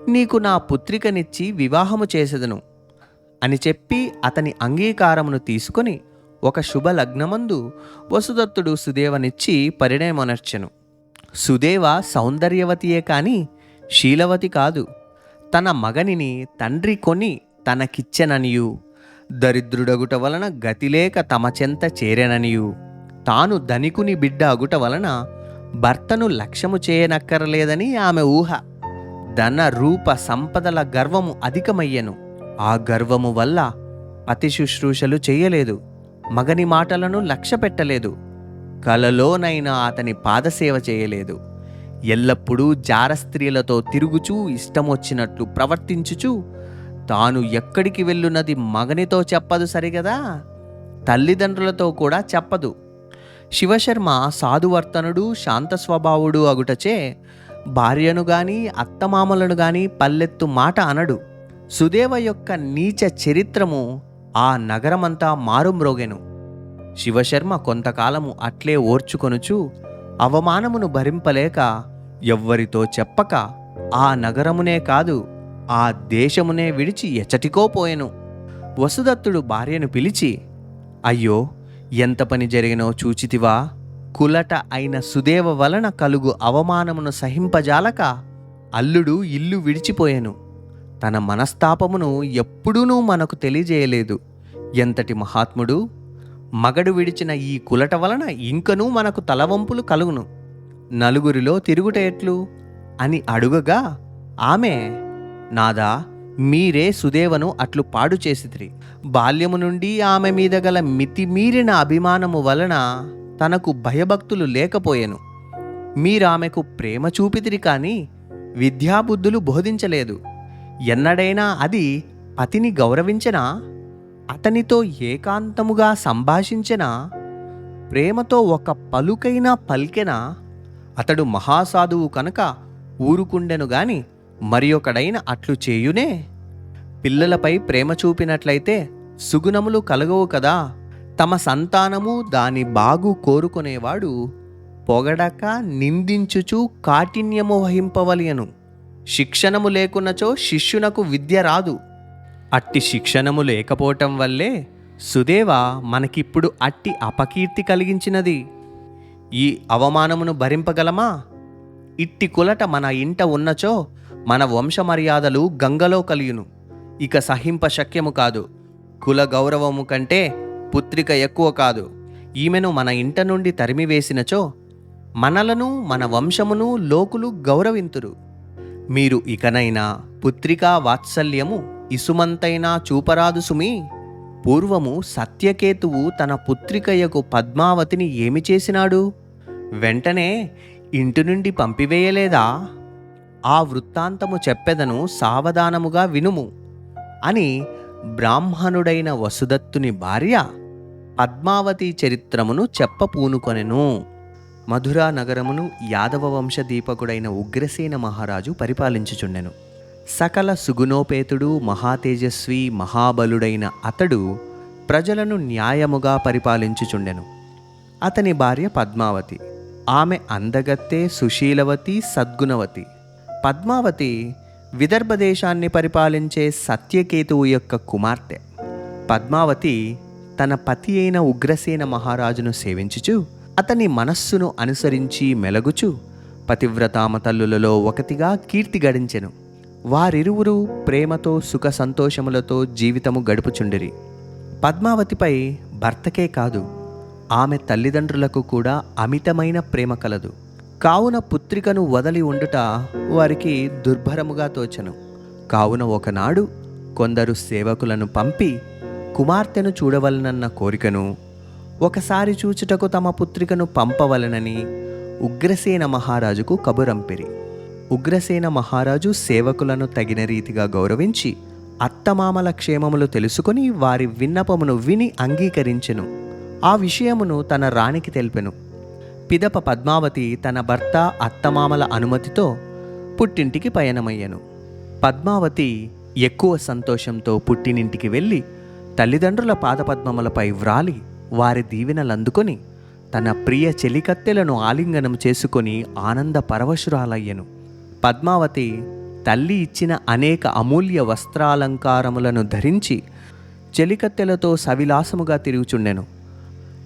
నీకు నా పుత్రికనిచ్చి వివాహము చేసెదను అని చెప్పి అతని అంగీకారమును తీసుకొని ఒక శుభ లగ్నమందు వసుదత్తుడు సుదేవనిచ్చి పరిణయమనర్చెను. సుదేవ సౌందర్యవతియే కాని శీలవతి కాదు. తన మగనిని తండ్రి కొని తనకిచ్చెననియు, దరిద్రుడగుట వలన గతిలేక తమ చెంత చేరెననియు, తాను ధనికుని బిడ్డ అగుట వలన భర్తను లక్ష్యము చేయనక్కరలేదని ఆమె ఊహ. ధన రూప సంపదల గర్వము అధికమయ్యెను. ఆ గర్వము వల్ల అతి శుశ్రూషలు చేయలేదు, మగని మాటలను లక్ష్య పెట్టలేదు, కలలోనైనా అతని పాదసేవ చేయలేదు. ఎల్లప్పుడూ జార స్త్రీలతో తిరుగుచూ ఇష్టమొచ్చినట్లు ప్రవర్తించుచూ తాను ఎక్కడికి వెళ్ళున్నది మగనితో చెప్పదు సరిగదా, తల్లిదండ్రులతో కూడా చెప్పదు. శివశర్మ సాధువర్తనుడు, శాంత స్వభావుడు అగుటచే భార్యను గాని అత్తమామలను గాని పల్లెత్తు మాట అనడు. సుదేవ యొక్క నీచ చరిత్రము ఆ నగరమంతా మారుమ్రోగెను. శివశర్మ కొంతకాలము అట్లే ఓర్చుకొనుచు అవమానమును భరింపలేక ఎవ్వరితో చెప్పక ఆ నగరమునే కాదు ఆ దేశమునే విడిచి ఎచ్చటికో పోయెను. వసుదత్తుడు భార్యను పిలిచి, అయ్యో, ఎంత పని జరిగినో చూచితివా? కులట అయిన సుదేవ వలన కలుగు అవమానమును సహింపజాలక అల్లుడు ఇల్లు విడిచిపోయెను. తన మనస్తాపమును ఎప్పుడూనూ మనకు తెలియజేయలేదు. ఎంతటి మహాత్ముడు! మగడు విడిచిన ఈ కులట వలన ఇంకనూ మనకు తలవంపులు కలుగును. నలుగురిలో తిరుగుట ఎట్లు అని అడుగగా ఆమె, నాదా, మీరే సుదేవను అట్లు పాడు చేసితిరి. బాల్యము నుండి ఆమె మీద గల మితిమీరిన అభిమానము వలన తనకు భయభక్తులు లేకపోయెను. మీరామెకు ప్రేమ చూపితిరి కాని విద్యాబుద్ధులు బోధించలేదు. ఎన్నడైనా అది పతిని గౌరవించెనా? అతనితో ఏకాంతముగా సంభాషించెనా? ప్రేమతో ఒక పలుకైనా పల్కెనా? అతడు మహాసాధువు కనుక ఊరుకుండెను గాని మరి ఒకడైన అట్లు చేయునే? పిల్లలపై ప్రేమ చూపినట్లయితే సుగుణములు కలగవు కదా. తమ సంతానము దాని బాగు కోరుకునేవాడు పొగడక నిందించుచు కాఠిన్యము వహింపవలయను. శిక్షణము లేకున్నచో శిష్యునకు విద్య రాదు. అట్టి శిక్షణము లేకపోవటం వల్లే సుదేవ మనకిప్పుడు అట్టి అపకీర్తి కలిగించినది. ఈ అవమానమును భరింపగలమా? ఇట్టి కులట మన ఇంట ఉన్నచో మన వంశమర్యాదలు గంగలో కలియును. ఇక సహింప శక్యము కాదు. కుల గౌరవము కంటే పుత్రిక ఎక్కువ కాదు. ఈమెను మన ఇంట నుండి తరిమివేసినచో మనలను మన వంశమును లోకులు గౌరవింతురు. మీరు ఇకనైనా పుత్రికా వాత్సల్యము ఇసుమంతైనా చూపరాదు సుమి. పూర్వము సత్యకేతువు తన పుత్రికయ్యకు పద్మావతిని ఏమి చేసినాడు? వెంటనే ఇంటి నుండి పంపివేయలేదా? ఆ వృత్తాంతము చెప్పెదను, సావధానముగా వినుము అని బ్రాహ్మణుడైన వసుదత్తుని భార్య పద్మావతి చరిత్రమును చెప్పపూనుకొనెను. మధురా నగరమును యాదవ వంశ దీపకుడైన ఉగ్రసేన మహారాజు పరిపాలించుచుండెను. సకల సుగుణోపేతుడు, మహాతేజస్వి, మహాబలుడైన అతడు ప్రజలను న్యాయముగా పరిపాలించుచుండెను. అతని భార్య పద్మావతి. ఆమె అందగత్తె, సుశీలవతి, సద్గుణవతి. పద్మావతి విదర్భ దేశాన్ని పరిపాలించే సత్యకేతువు యొక్క కుమార్తె. పద్మావతి తన పతి అయిన ఉగ్రసేన మహారాజును సేవించుచు అతని మనస్సును అనుసరించి మెలగుచు పతివ్రతామ తల్లులలో ఒకతిగా కీర్తి గడించెను. వారిరువురు ప్రేమతో సుఖ సంతోషములతో జీవితము గడుపుచుండిరి. పద్మావతిపై భర్తకే కాదు, ఆమె తల్లిదండ్రులకు కూడా అమితమైన ప్రేమ కలదు. కావున పుత్రికను వదలి ఉండుట వారికి దుర్భరముగా తోచెను. కావున ఒకనాడు కొందరు సేవకులను పంపి కుమార్తెను చూడవలనన్న కోరికను, ఒకసారి చూచుటకు తమ పుత్రికను పంపవలనని ఉగ్రసేన మహారాజుకు కబురంపిరి. ఉగ్రసేన మహారాజు సేవకులను తగిన రీతిగా గౌరవించి అత్తమామల క్షేమములు తెలుసుకొని వారి విన్నపమును విని అంగీకరించెను. ఆ విషయమును తన రాణికి తెలిపెను. పిదప పద్మావతి తన భర్త అత్తమామల అనుమతితో పుట్టింటికి పయనమయ్యెను. పద్మావతి ఎక్కువ సంతోషంతో పుట్టినింటికి వెళ్ళి తల్లిదండ్రుల పాదపద్మములపై వ్రాలి వారి దీవెనలందుకొని తన ప్రియ చెలికత్తెలను ఆలింగనం చేసుకొని ఆనంద పరవశురాలయ్యెను. పద్మావతి తల్లి ఇచ్చిన అనేక అమూల్య వస్త్రాలంకారములను ధరించి చెలికత్తెలతో సవిలాసముగా తిరుగుచుండెను.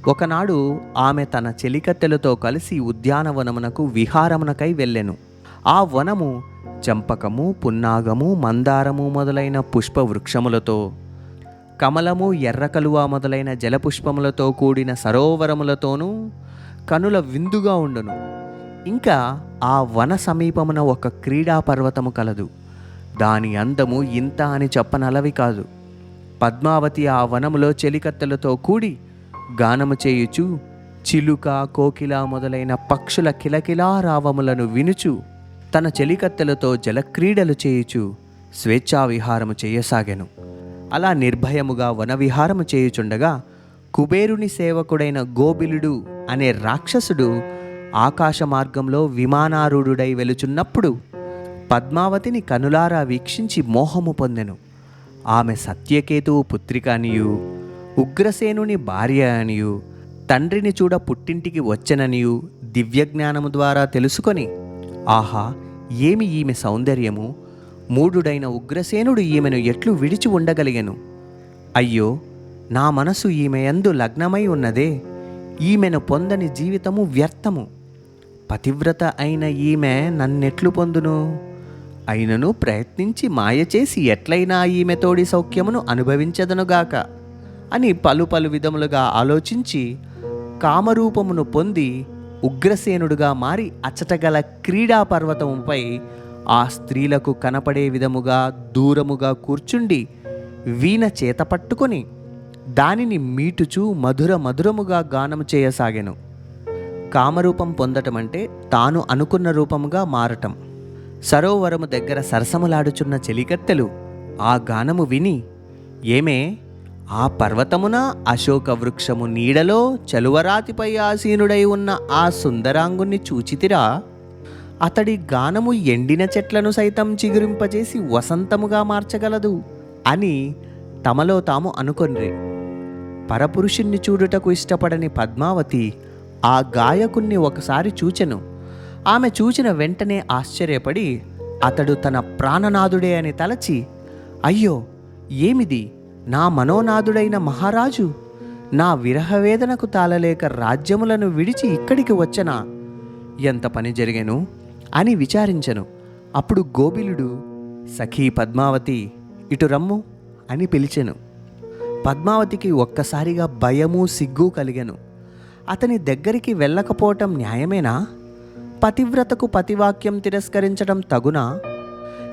ఒకనాడు ఆమె తన చెలికత్తెలతో కలిసి ఉద్యానవనమునకు విహారమునకై వెళ్ళెను. ఆ వనము చంపకము, పున్నాగము, మందారము మొదలైన పుష్పవృక్షములతో, కమలము, ఎర్రకలువ మొదలైన జలపుష్పములతో కూడిన సరోవరములతోనూ కనుల విందుగా ఉండును. ఇంకా ఆ వన సమీపమున ఒక క్రీడా పర్వతము కలదు. దాని అందము ఇంత అని చెప్పనలవి కాదు. పద్మావతి ఆ వనములో చెలికత్తెలతో కూడి గానము చేయుచు చిలుక, కోకిల మొదలైన పక్షుల కిలకిలా రావములను వినుచు తన చెలికత్తెలతో జలక్రీడలు చేయుచు స్వేచ్ఛావిహారము చేయసాగెను. అలా నిర్భయముగా వనవిహారము చేయుచుండగా కుబేరుని సేవకుడైన గోబిలుడు అనే రాక్షసుడు ఆకాశ మార్గంలో విమానారూఢుడై వెలుచున్నప్పుడు పద్మావతిని కనులారా వీక్షించి మోహము పొందెను. ఆమె సత్యకేతువు పుత్రిక అనియు, ఉగ్రసేనుని భార్య అనియు, తండ్రిని చూడ పుట్టింటికి వచ్చెననియు దివ్యజ్ఞానము ద్వారా తెలుసుకొని, ఆహా, ఏమి ఈమె సౌందర్యము! మూఢుడైన ఉగ్రసేనుడు ఈమెను ఎట్లు విడిచి ఉండగలిగెను? అయ్యో, నా మనసు ఈమె యందు లగ్నమై ఉన్నదే. ఈమెను పొందని జీవితము వ్యర్థము. పతివ్రత అయిన ఈమె నన్నెట్లు పొందును? అయినను ప్రయత్నించి మాయ చేసి ఎట్లయినా ఈమెతోడి సౌఖ్యమును అనుభవించదనుగాక అని పలు విధములుగా ఆలోచించి కామరూపమును పొంది ఉగ్రసేనుడుగా మారి అచ్చటగల క్రీడా పర్వతముపై ఆ స్త్రీలకు కనపడే విధముగా దూరముగా కూర్చుండి వీణ చేత పట్టుకొని దానిని మీటుచూ మధురముగా గానము చేయసాగెను. కామరూపం పొందటం అంటే తాను అనుకున్న రూపముగా మారటం. సరోవరము దగ్గర సరసములాడుచున్న చెలికత్తెలు ఆ గానము విని, ఏమే, ఆ పర్వతమున అశోక వృక్షము నీడలో చలువరాతిపై ఆసీనుడై ఉన్న ఆ సుందరాంగుణ్ణి చూచితిరా? అతడి గానము ఎండిన చెట్లను సైతం చిగురింపజేసి వసంతముగా మార్చగలదు అని తమలో తాము అనుకొనిరి. పరపురుషుణ్ణి చూడుటకు ఇష్టపడని పద్మావతి ఆ గాయకుణ్ణి ఒకసారి చూచెను. ఆమె చూచిన వెంటనే ఆశ్చర్యపడి అతడు తన ప్రాణనాథుడే అని తలచి, అయ్యో, ఏమిది! నా మనోనాథుడైన మహారాజు నా విరహవేదనకు తాళలేక రాజ్యములను విడిచి ఇక్కడికి వచ్చనా? ఎంత పని జరిగెను అని విచారించెను. అప్పుడు గోబిలుడు, సఖీ పద్మావతి, ఇటు రమ్ము అని పిలిచెను. పద్మావతికి ఒక్కసారిగా భయము సిగ్గు కలిగెను. అతని దగ్గరికి వెళ్ళకపోవటం న్యాయమేనా? పతివ్రతకు పతివాక్యం తిరస్కరించడం తగునా?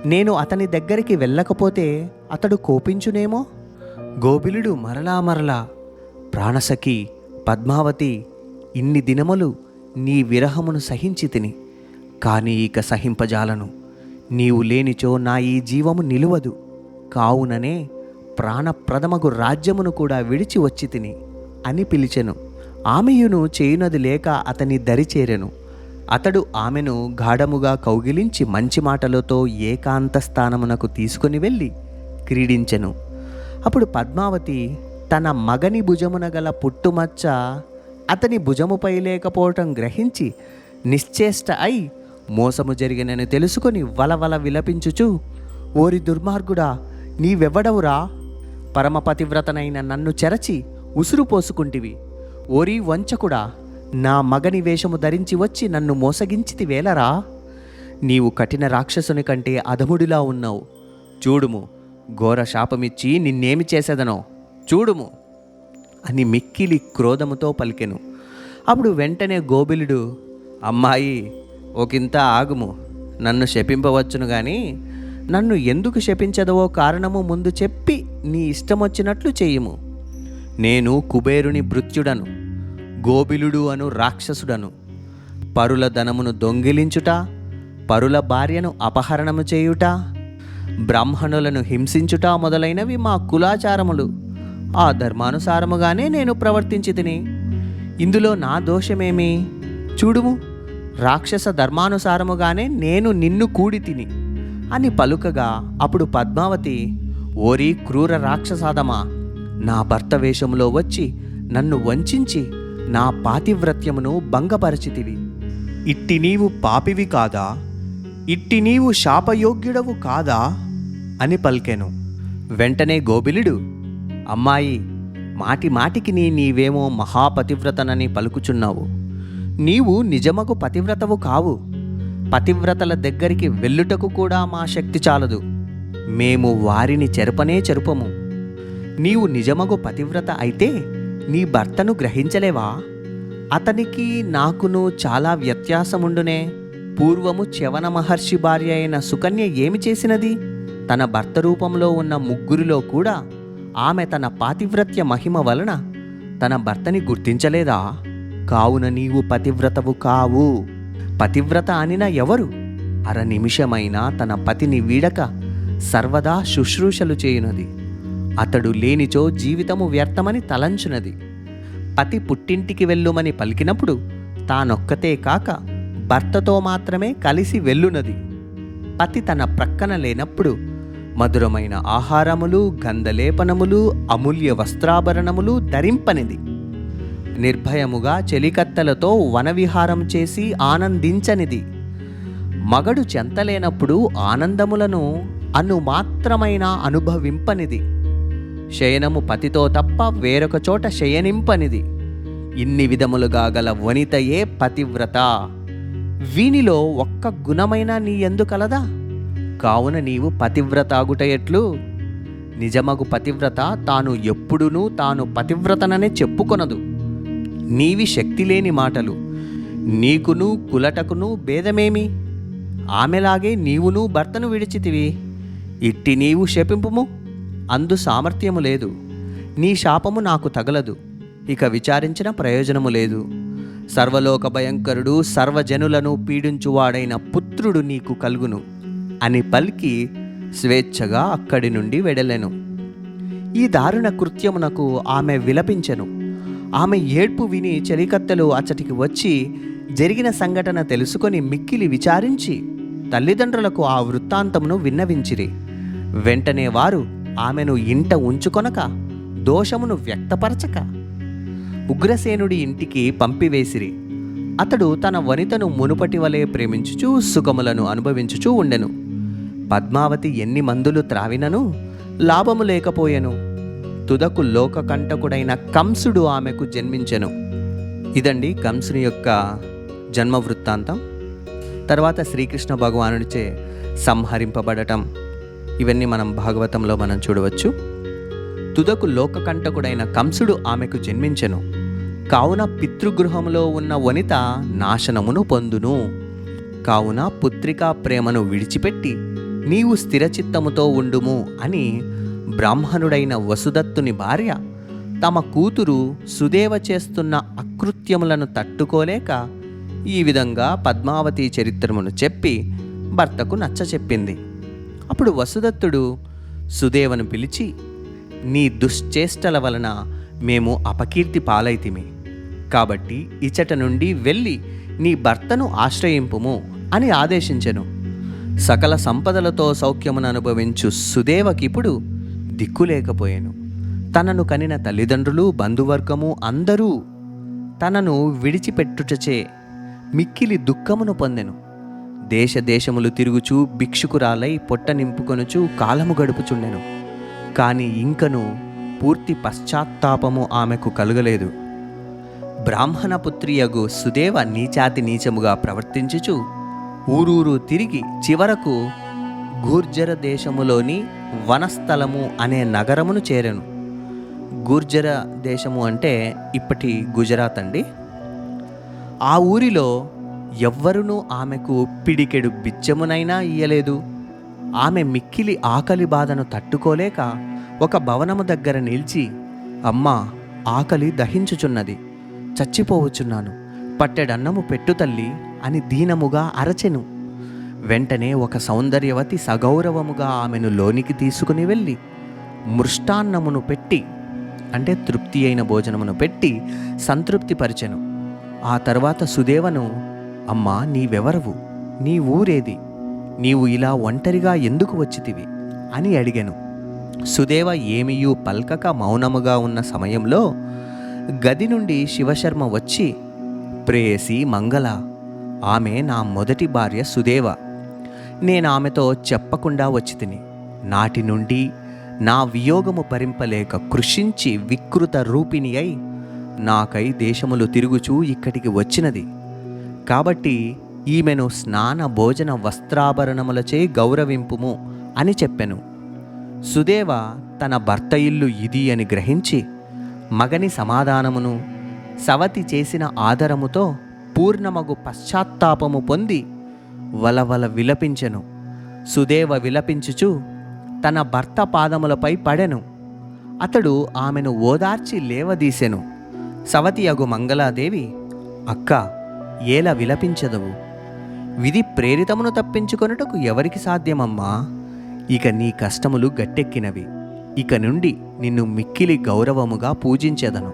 నేను అతని దగ్గరికి వెళ్ళకపోతే అతడు కోపించునేమో. గోబిలుడు మరలా ప్రాణసఖి పద్మావతి, ఇన్ని దినములు నీ విరహమును సహించి తిని, కానీ ఇక సహింపజాలను. నీవు లేనిచో నా ఈ జీవము నిలువదు. కావుననే ప్రాణప్రదమగు రాజ్యమును కూడా విడిచి వచ్చి తిని అని పిలిచెను. ఆమెయును చేయునది లేక అతని దరిచేరెను. అతడు ఆమెను గాఢముగా కౌగిలించి మంచి మాటలతో ఏకాంత స్థానమునకు తీసుకుని వెళ్ళి క్రీడించెను. అప్పుడు పద్మావతి తన మగని భుజమున గల పుట్టుమచ్చ అతని భుజముపై లేకపోవటం గ్రహించి నిశ్చేష్ట అయి మోసము జరిగినని తెలుసుకొని వలవల విలపించుచు, ఓరి దుర్మార్గుడా, నీవెవ్వడవురా? పరమపతివ్రతనైన నన్ను చెరచి ఉసురు పోసుకుంటివి. ఓరి వంచకుడా, నా మగని వేషము ధరించి వచ్చి నన్ను మోసగించితి వేలరా? నీవు కఠిన రాక్షసుని కంటే అధముడిలా ఉన్నావు. చూడుము, ఘోర శాపమిచ్చి నిన్నేమి చేసేదనో చూడుము అని మిక్కిలి క్రోధముతో పలికెను. అప్పుడు వెంటనే గోబిలుడు, అమ్మాయి, ఒకంత ఆగుము. నన్ను శపింపవచ్చును గాని నన్ను ఎందుకు శపించదవో కారణము ముందు చెప్పి నీ ఇష్టమొచ్చినట్లు చెయ్యము. నేను కుబేరుని భృత్యుడను, గోబిలుడు అను రాక్షసుడను. పరుల ధనమును దొంగిలించుట, పరుల భార్యను అపహరణము చేయుట, బ్రాహ్మణులను హింసించుట మొదలైనవి మా కులాచారములు. ఆ ధర్మానుసారముగానే నేను ప్రవర్తించి తిని. ఇందులో నా దోషమేమి? చూడుము, రాక్షస ధర్మానుసారముగానే నేను నిన్ను కూడి తిని అని పలుకగా, అప్పుడు పద్మావతి, ఓరి క్రూర రాక్షసాదమా, నా భర్త వేషములో వచ్చి నన్ను వంచించి నా పాతివ్రత్యమును భంగపరచితివి. ఇట్టి నీవు పాపివి కాదా? ఇట్టి నీవు శాపయోగ్యుడవు కాదా అని పలికెను. వెంటనే గోబిలుడు, అమ్మాయి, మాటికి నీవేమో మహాపతివ్రతనని పలుకుచున్నావు. నీవు నిజమగు పతివ్రతవు కావు. పతివ్రతల దగ్గరికి వెళ్ళుటకు కూడా మా శక్తి చాలదు. మేము వారిని చెరుపము. నీవు నిజమగు పతివ్రత అయితే నీ భర్తను గ్రహించలేవా? అతనికి నాకును చాలా వ్యత్యాసముండునే. పూర్వము చ్యవన మహర్షి భార్య అయిన సుకన్య ఏమి చేసినది? తన భర్త రూపంలో ఉన్న ముగ్గురిలో కూడా ఆమె తన పాతివ్రత్య మహిమ వలన తన భర్తని గుర్తించలేదా? కావున నీవు పతివ్రతవు కావు. పతివ్రత అనిన ఎవరు అర నిమిషమైనా తన పతిని వీడక సర్వదా శుశ్రూషలు చేయునది. అతడు లేనిచో జీవితము వ్యర్థమని తలంచునది. పతి పుట్టింటికి వెళ్ళుమని పలికినప్పుడు తానొక్కతే కాక భర్తతో మాత్రమే కలిసి వెళ్ళునది. పతి తన ప్రక్కన లేనప్పుడు మధురమైన ఆహారములు, గంధలేపనములు, అమూల్య వస్త్రాభరణములు ధరింపనిది. నిర్భయముగా చెలికత్తెలతో వనవిహారం చేసి ఆనందించనిది. మగడు చెంతలేనప్పుడు ఆనందములను అనుమాత్రమైన అనుభవింపనిది. శయనము పతితో తప్ప వేరొక చోట శయనింపనిది. ఇన్ని విధములుగా గల వనితయే పతివ్రత. వీనిలో ఒక్క గుణమైన నీ యందు కలదా? కావున నీవు పతివ్రతాగుట ఎట్లు? నిజమగు పతివ్రత తాను ఎప్పుడునూ తాను పతివ్రతననే చెప్పుకొనదు. నీవి శక్తి లేని మాటలు. నీకును కులటకును భేదమేమి? ఆమెలాగే నీవును భర్తను విడిచితివి. ఇట్టి నీవు శపింపుము, అందు సామర్థ్యము లేదు. నీ శాపము నాకు తగలదు, ఇక విచారించిన ప్రయోజనము లేదు. సర్వలోక భయంకరుడు, సర్వజనులను పీడించువాడైన పుత్రుడు నీకు కలుగును అని పలికి స్వేచ్ఛగా అక్కడి నుండి వెడలెను. ఈ దారుణ కృత్యమునకు ఆమె విలపించెను. ఆమె ఏడ్పు విని చెలికత్తెలు అచ్చటికి వచ్చి జరిగిన సంఘటన తెలుసుకొని మిక్కిలి విచారించి తల్లిదండ్రులకు ఆ వృత్తాంతమును విన్నవించిరి. వెంటనే వారు ఆమెను ఇంట ఉంచుకొనక దోషమును వ్యక్తపరచక ఉగ్రసేనుడి ఇంటికి పంపివేసిరి. అతడు తన వనితను మునుపటి వలె ప్రేమించుచూ సుఖములను అనుభవించుచూ ఉండెను. పద్మావతి ఎన్ని మందులు త్రావినను లాభము లేకపోయెను. తుదకు లోకకంటకుడైన కంసుడు ఆమెకు జన్మించెను. ఇదండి కంసుని యొక్క జన్మ వృత్తాంతం. తర్వాత శ్రీకృష్ణ భగవానుడిచే సంహరింపబడటం, ఇవన్నీ మనం భాగవతంలో మనం చూడవచ్చు. తుదకు లోకకంటకుడైన కంసుడు ఆమెకు జన్మించెను. కావున పితృగృహంలో ఉన్న వనిత నాశనమును పొందును. కావున పుత్రికా ప్రేమను విడిచిపెట్టి నీవు స్థిరచిత్తముతో ఉండుము అని బ్రాహ్మణుడైన వసుదత్తుని భార్య తమ కూతురు సుదేవ చేస్తున్న అకృత్యములను తట్టుకోలేక ఈ విధంగా పద్మావతి చరిత్రమును చెప్పి భర్తకు నచ్చచెప్పింది. అప్పుడు వసుదత్తుడు సుదేవను పిలిచి, నీ దుశ్చేష్టల వలన మేము అపకీర్తి పాలైతిమి. కాబట్టి ఇచట నుండి వెళ్ళి నీ భర్తను ఆశ్రయింపుము అని ఆదేశించెను. సకల సంపదలతో సౌఖ్యమును అనుభవించు సుదేవకిప్పుడు దిక్కులేకపోయాను. తనను కనిన తల్లిదండ్రులు, బంధువర్గము అందరూ తనను విడిచిపెట్టుటచే మిక్కిలి దుఃఖమును పొందెను. దేశదేశములు తిరుగుచూ భిక్షుకురాలై పొట్ట నింపుకొనుచు కాలము గడుపుచుండెను. కాని ఇంకను పూర్తి పశ్చాత్తాపము ఆమెకు కలుగలేదు. బ్రాహ్మణపుత్రియగు సుదేవ నీచాతి నీచముగా ప్రవర్తించుచు ఊరూరు తిరిగి చివరకు గూర్జర దేశములోని వనస్థలము అనే నగరమును చేరెను. గూర్జర దేశము అంటే ఇప్పటి గుజరాత్ అండి. ఆ ఊరిలో ఎవ్వరునూ ఆమెకు పిడికెడు బిచ్చమునైనా ఇయ్యలేదు. ఆమె మిక్కిలి ఆకలి బాధను తట్టుకోలేక ఒక భవనము దగ్గర నిలిచి, అమ్మా, ఆకలి దహించుచున్నది, చచ్చిపోవచ్చున్నాను, పట్టెడన్నము పెట్టు తల్లి అని దీనముగా అరచెను. వెంటనే ఒక సౌందర్యవతి సగౌరవముగా ఆమెను లోనికి తీసుకుని వెళ్ళి మృష్టాన్నమును పెట్టి, అంటే తృప్తి అయిన భోజనమును పెట్టి సంతృప్తిపరిచెను. ఆ తర్వాత సుదేవను, అమ్మా, నీవెవరవు, నీ ఊరేది, నీవు ఇలా ఒంటరిగా ఎందుకు వచ్చితివి అని అడిగెను. సుదేవ ఏమియూ పల్కక మౌనముగా ఉన్న సమయంలో గది నుండి శివశర్మ వచ్చి, ప్రేయసి మంగళ, ఆమె నా మొదటి భార్య సుదేవ. నేనామెతో చెప్పకుండా వచ్చి తిని నాటి నుండి నా వియోగము భరింపలేక కృషించి వికృత రూపిణి అయి నాకై దేశములు తిరుగుచూ ఇక్కడికి వచ్చినది. కాబట్టి ఈమెను స్నాన భోజన వస్త్రాభరణములచే గౌరవింపుము అని చెప్పెను. సుదేవ తన భర్త ఇల్లు ఇది అని గ్రహించి మగని సమాధానమును సవతి చేసిన ఆదరముతో పూర్ణమగు పశ్చాత్తాపము పొంది వలవల విలపించెను. సుదేవ విలపించుచు తన భర్త పాదములపై పడెను. అతడు ఆమెను ఓదార్చి లేవదీసెను. సవతి అగు మంగళాదేవి, అక్క, ఏల విలపించదవు? విధి ప్రేరితమును తప్పించుకొనుటకు ఎవరికి సాధ్యమమ్మా? ఇక నీ కష్టములు గట్టెక్కినవి. ఇక నుండి నిన్ను మిక్కిలి గౌరవముగా పూజించెదను.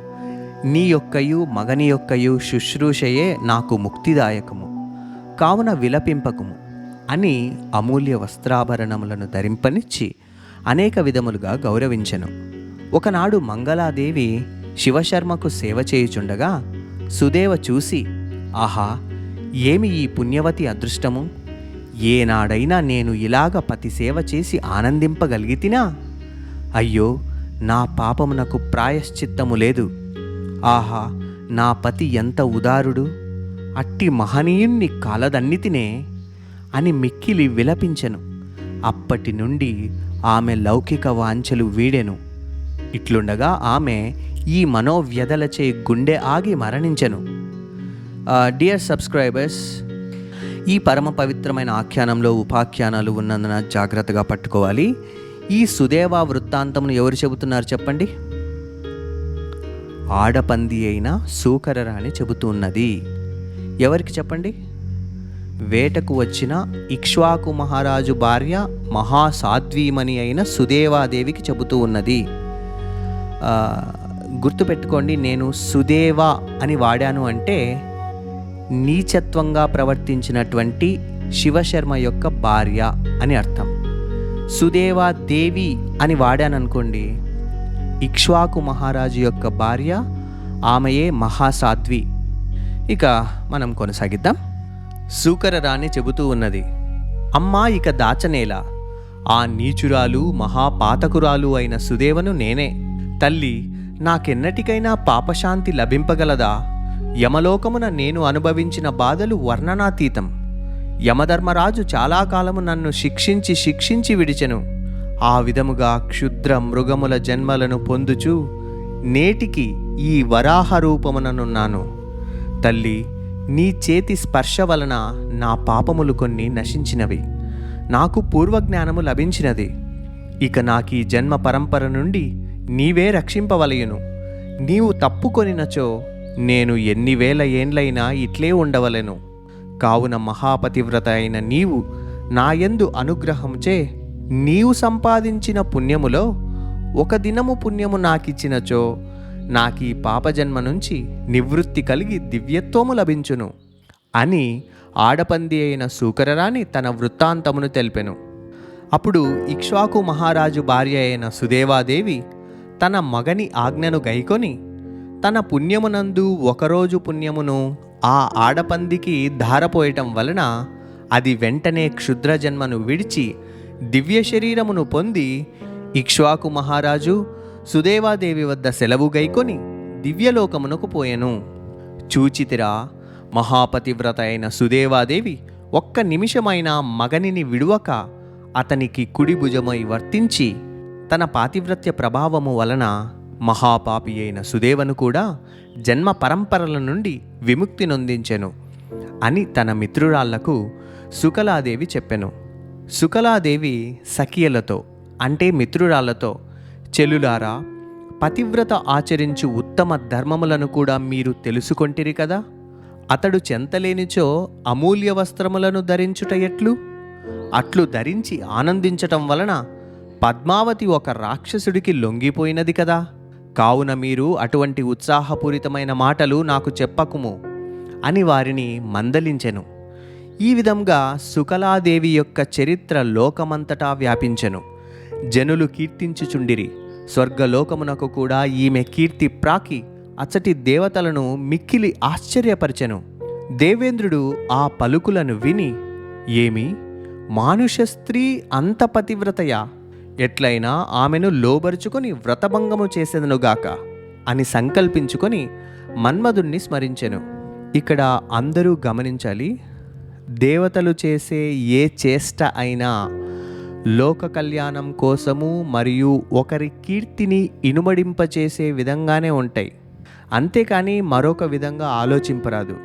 నీ యొక్కయు మగని యొక్కయు శుశ్రూషయే నాకు ముక్తిదాయకము. కావున విలపింపకుము అని అమూల్య వస్త్రాభరణములను ధరింపనిచ్చి అనేక విధములుగా గౌరవించెను. ఒకనాడు మంగళాదేవి శివశర్మకు సేవ చేయుచుండగా సుదేవ చూసి, ఆహా, ఏమి ఈ పుణ్యవతి అదృష్టము! ఏనాడైనా నేను ఇలాగ పతి సేవ చేసి ఆనందింపగలిగితినా? అయ్యో, నా పాపమునకు ప్రాయశ్చిత్తము లేదు. ఆహా, నా పతి ఎంత ఉదారుడు! అట్టి మహనీయుణ్ణి కాలదన్నితినే అని మిక్కిలి విలపించెను. అప్పటి నుండి ఆమె లౌకిక వాంఛలు వీడెను. ఇట్లుండగా ఆమె ఈ మనోవ్యధలచే గుండె ఆగి మరణించెను. డియర్ సబ్స్క్రైబర్స్, ఈ పరమ పవిత్రమైన ఆఖ్యానంలో ఉపాఖ్యానాలు ఉన్నందున జాగ్రత్తగా పట్టుకోవాలి. ఈ సుదేవ వృత్తాంతమును ఎవరు చెబుతున్నారు చెప్పండి? ఆడపంది అయిన సూకరరాణి చెబుతున్నది. ఎవరికి చెప్పండి? వేటకు వచ్చిన ఇక్ష్వాకు మహారాజు భార్య మహాసాధ్వీమణి అయిన సుదేవాదేవికి చెబుతూ ఉన్నది. గుర్తుపెట్టుకోండి, నేను సుదేవ అని వాడాను అంటే నీచత్వంగా ప్రవర్తించినటువంటి శివశర్మ యొక్క భార్య అని అర్థం. సుదేవాదేవి అని వాడాననుకోండి, ఇక్ష్వాకు మహారాజు యొక్క భార్య, ఆమెయే మహాసాధ్వి. ఇక మనం కొనసాగిద్దాం. సూకర రాణి చెబుతూ ఉన్నది, అమ్మా, ఇక దాచనేలా, ఆ నీచురాలు మహాపాతకురాలు అయిన సుదేవను నేనే. తల్లి, నాకెన్నటికైనా పాపశాంతి లభింపగలదా? యమలోకమున నేను అనుభవించిన బాధలు వర్ణనాతీతం. యమధర్మరాజు చాలా కాలము నన్ను శిక్షించి విడిచెను. ఆ విధముగా క్షుద్ర మృగముల జన్మలను పొందుచు నేటికి ఈ వరాహ రూపముననున్నాను. తల్లి, నీ చేతి స్పర్శ వలన నా పాపములు కొన్ని నశించినవి. నాకు పూర్వజ్ఞానము లభించినది. ఇక నాకీ జన్మ పరంపర నుండి నీవే రక్షింపవలయును. నీవు తప్పుకొనినచో నేను ఎన్ని వేల ఏండ్లైనా ఇట్లే ఉండవలెను. కావున మహాపతివ్రత అయిన నీవు నాయందు అనుగ్రహంచే నీవు సంపాదించిన పుణ్యములో ఒక దినము పుణ్యము నాకిచ్చినచో నాకీ పాపజన్మ నుంచి నివృత్తి కలిగి దివ్యత్వము లభించును అని ఆడపంది అయిన సూకరరాణి తన వృత్తాంతమును తెలిపెను. అప్పుడు ఇక్ష్వాకు మహారాజు భార్య అయిన సుదేవాదేవి తన మగని ఆజ్ఞను గైకొని తన పుణ్యమునందు ఒకరోజు పుణ్యమును ఆ ఆడపందికి ధారపోయటం వలన అది వెంటనే క్షుద్రజన్మను విడిచి దివ్య శరీరమును పొంది ఇక్ష్వాకు మహారాజు సుదేవాదేవి వద్ద సెలవు గైకొని దివ్యలోకమునకు పోయెను. చూచితిరా, మహాపతివ్రత అయిన సుదేవాదేవి ఒక్క నిమిషమైన మగనిని విడువక అతనికి కుడి భుజమై వర్తించి తన పాతివ్రత్య ప్రభావము వలన మహాపాపి అయిన సుదేవను కూడా జన్మ పరంపరల నుండి విముక్తి నొందించెను అని తన మిత్రురాళ్లకు సుకలాదేవి చెప్పెను. సుకలాదేవి సఖియలతో అంటే మిత్రురాళ్లతో, చెలులారా, పతివ్రత ఆచరించు ఉత్తమ ధర్మములను కూడా మీరు తెలుసుకొంటిరి కదా. అతడు చెంతలేనిచో అమూల్య వస్త్రములను ధరించుట ఎట్లు? అట్లు ధరించి ఆనందించటం వలన పద్మావతి ఒక రాక్షసుడికి లొంగిపోయినది కదా. కావున మీరు అటువంటి ఉత్సాహపూరితమైన మాటలు నాకు చెప్పకుము అని వారిని మందలించెను. ఈ విధంగా సుకలాదేవి యొక్క చరిత్ర లోకమంతటా వ్యాపించెను. జనులు కీర్తించుచుండిరి. స్వర్గలోకమునకు కూడా ఈమె కీర్తి ప్రాకి అచ్చటి దేవతలను మిక్కిలి ఆశ్చర్యపరిచెను. దేవేంద్రుడు ఆ పలుకులను విని, ఏమి, మానుష స్త్రీ అంత పతివ్రతయా? ఎట్లయినా ఆమెను లోబరుచుకొని వ్రతభంగము చేసేదనుగాక అని సంకల్పించుకొని మన్మధుణ్ణి స్మరించెను. ఇక్కడ అందరూ గమనించాలి, దేవతలు చేసే ఏ చేష్ట అయినా లోక కళ్యాణం కోసము మరియు ఒకరి కీర్తిని ఇనుమడింపచేసే విధంగానే ఉంటాయి. అంతేకాని మరొక విధంగా ఆలోచింపరాదు.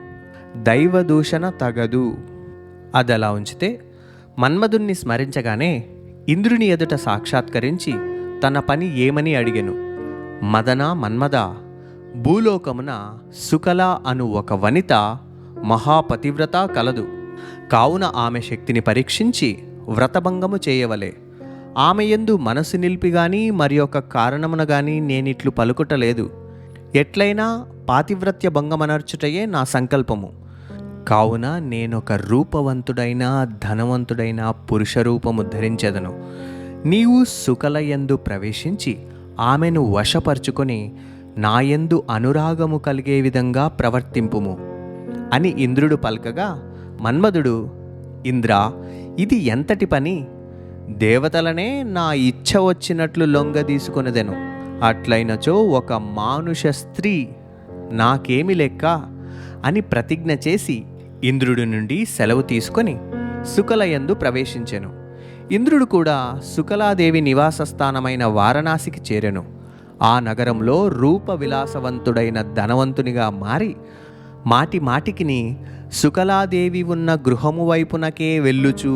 దైవదూషణ తగదు. అదలా ఉంచితే మన్మధుణ్ణి స్మరించగానే ఇంద్రుని ఎదుట సాక్షాత్కరించి తన పని ఏమని అడిగెను. మదన, మన్మద, భూలోకమున సుకల అను ఒక వనిత మహాపతివ్రత కలదు. కావున ఆమె శక్తిని పరీక్షించి వ్రతభంగము చేయవలే. ఆమె యందు మనసు నిలిపి గాని మరి ఒక కారణమున గాని నేనిట్లు పలుకుటలేదు. ఎట్లయినా పాతివ్రత్య భంగమనర్చుటయే నా సంకల్పము. కావున నేనొక రూపవంతుడైన ధనవంతుడైన పురుష రూపము ధరించెదను. నీవు సుకల యందు ప్రవేశించి ఆమెను వశపరుచుకొని నాయందు అనురాగము కలిగే విధంగా ప్రవర్తింపుము అని ఇంద్రుడు పలకగా, మన్మధుడు, ఇంద్రా, ఇది ఎంతటి పని? దేవతలనే నా ఇచ్ఛ వచ్చినట్లు లొంగ తీసుకొనదెను. అట్లయినచో ఒక మానుష స్త్రీ నాకేమి లెక్క అని ప్రతిజ్ఞ చేసి ఇంద్రుడి నుండి సెలవు తీసుకొని సుకలయందు ప్రవేశించెను. ఇంద్రుడు కూడా సుకలాదేవి నివాస స్థానమైన వారణాసికి చేరెను. ఆ నగరంలో రూప విలాసవంతుడైన ధనవంతునిగా మారి మాటి మాటికిని సుకలాదేవి ఉన్న గృహము వైపునకే వెళ్ళుచూ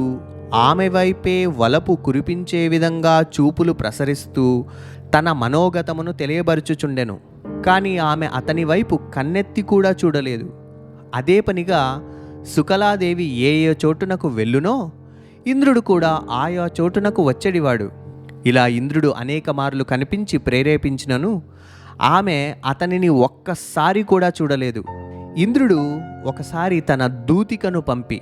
ఆమె వైపే వలపు కురిపించే విధంగా చూపులు ప్రసరిస్తూ తన మనోగతమును తెలియబరుచుచుండెను. కానీ ఆమె అతని వైపు కన్నెత్తి కూడా చూడలేదు. అదే పనిగా సుకలాదేవి ఏ ఏ చోటునకు వెళ్ళునో ఇంద్రుడు కూడా ఆయా చోటునకు వచ్చేడివాడు. ఇలా ఇంద్రుడు అనేక మార్లు కనిపించి ప్రేరేపించినను ఆమె అతనిని ఒక్కసారి కూడా చూడలేదు. ఇంద్రుడు ఒకసారి తన దూతికను పంపి,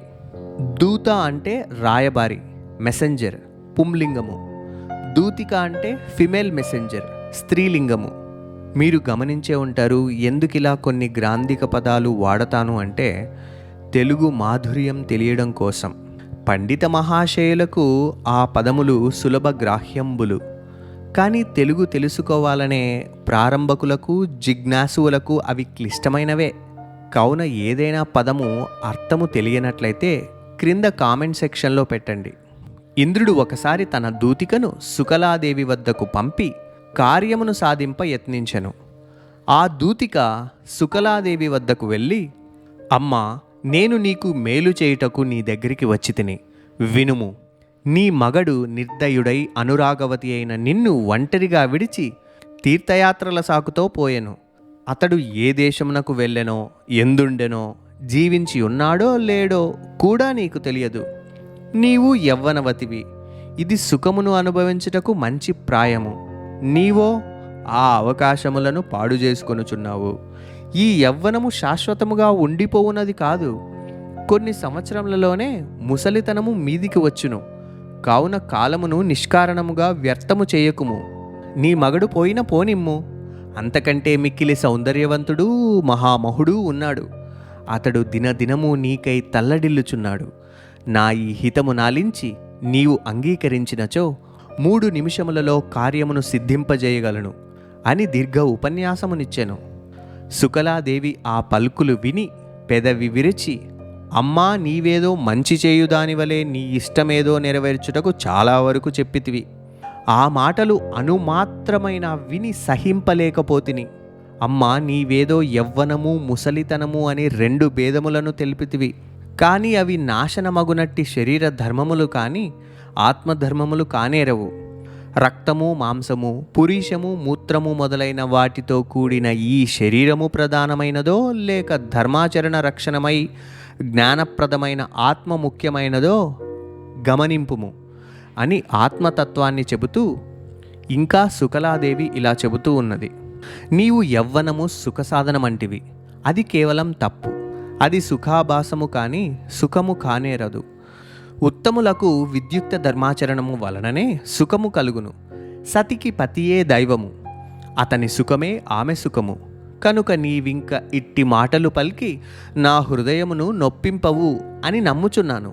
దూత అంటే రాయబారి, మెసెంజర్ పుంలింగము, దూతిక అంటే ఫిమేల్ మెసెంజర్ స్త్రీలింగము. మీరు గమనించే ఉంటారు, ఎందుకిలా కొన్ని గ్రాంధిక పదాలు వాడతాను అంటే తెలుగు మాధుర్యం తెలియడం కోసం. పండిత మహాశయులకు ఆ పదములు సులభ గ్రాహ్యంబులు. కానీ తెలుగు తెలుసుకోవాలనే ప్రారంభకులకు జిజ్ఞాసువులకు అవి క్లిష్టమైనవే. కావున ఏదైనా పదము అర్థము తెలియనట్లయితే క్రింద కామెంట్ సెక్షన్లో పెట్టండి. ఇంద్రుడు ఒకసారి తన దూతికను సుకలాదేవి వద్దకు పంపి కార్యమును సాధింప యత్నించెను. ఆ దూతిక సుకలాదేవి వద్దకు వెళ్ళి, అమ్మా, నేను నీకు మేలు చేయుటకు నీ దగ్గరికి వచ్చి తిని వినుము. నీ మగడు నిర్దయుడై అనురాగవతి అయిన నిన్ను ఒంటరిగా విడిచి తీర్థయాత్రల సాకుతో పోయెను. అతడు ఏ దేశమునకు వెళ్ళెనో, ఎందుండెనో, జీవించి ఉన్నాడో లేడో కూడా నీకు తెలియదు. నీవు యవ్వనవతివి, ఇది సుఖమును అనుభవించుటకు మంచి ప్రాయము. నీవో ఆ అవకాశములను పాడు చేసుకొనుచున్నావు. ఈ యవ్వనము శాశ్వతముగా ఉండిపోవున్నది కాదు. కొన్ని సంవత్సరములలోనే ముసలితనము మీదికి వచ్చును. కావున కాలమును నిష్కారణముగా వ్యర్థము చేయకుము. నీ మగడు పోయిన పోనిమ్ము. అంతకంటే మిక్కిలి సౌందర్యవంతుడు మహామహుడు ఉన్నాడు. అతడు దినదినము నీకై తల్లడిల్లుచున్నాడు. నా ఈ హితము నాలించి నీవు అంగీకరించినచో 3 నిమిషములలో కార్యమును సిద్ధింపజేయగలను అని దీర్ఘ ఉపన్యాసమునిచ్చెను. సుకలాదేవి ఆ పలుకులు విని పెదవి విరిచి, అమ్మా, నీవేదో మంచి చేయుదానివలే నీ ఇష్టమేదో నెరవేర్చుటకు చాలా వరకు చెప్పితివి. ఆ మాటలు అనుమాత్రమైన విని సహింపలేకపోతిని. అమ్మా, నీవేదో యవ్వనము ముసలితనము అని 2 భేదములను తెలిపితివి. కానీ అవి నాశనమగునట్టి శరీర ధర్మములు కానీ ఆత్మధర్మములు కానేరవు. రక్తము మాంసము పురీషము మూత్రము మొదలైన వాటితో కూడిన ఈ శరీరము ప్రధానమైనదో లేక ధర్మాచరణ రక్షణమై జ్ఞానప్రదమైన ఆత్మ ముఖ్యమైనదో గమనింపుము అని ఆత్మతత్వాన్ని చెబుతూ ఇంకా సుకలాదేవి ఇలా చెబుతూ ఉన్నది. నీవు యవ్వనము సుఖసాధనమంటివి. అది కేవలం తప్పు. అది సుఖాభాసము కానీ సుఖము కానేరదు. ఉత్తములకు విద్యుక్త ధర్మాచరణము వలననే సుఖము కలుగును. సతికి పతియే దైవము, అతని సుఖమే ఆమె సుఖము. కనుక నీవింక ఇట్టి మాటలు పలికి నా హృదయమును నొప్పింపవు అని నమ్ముచున్నాను.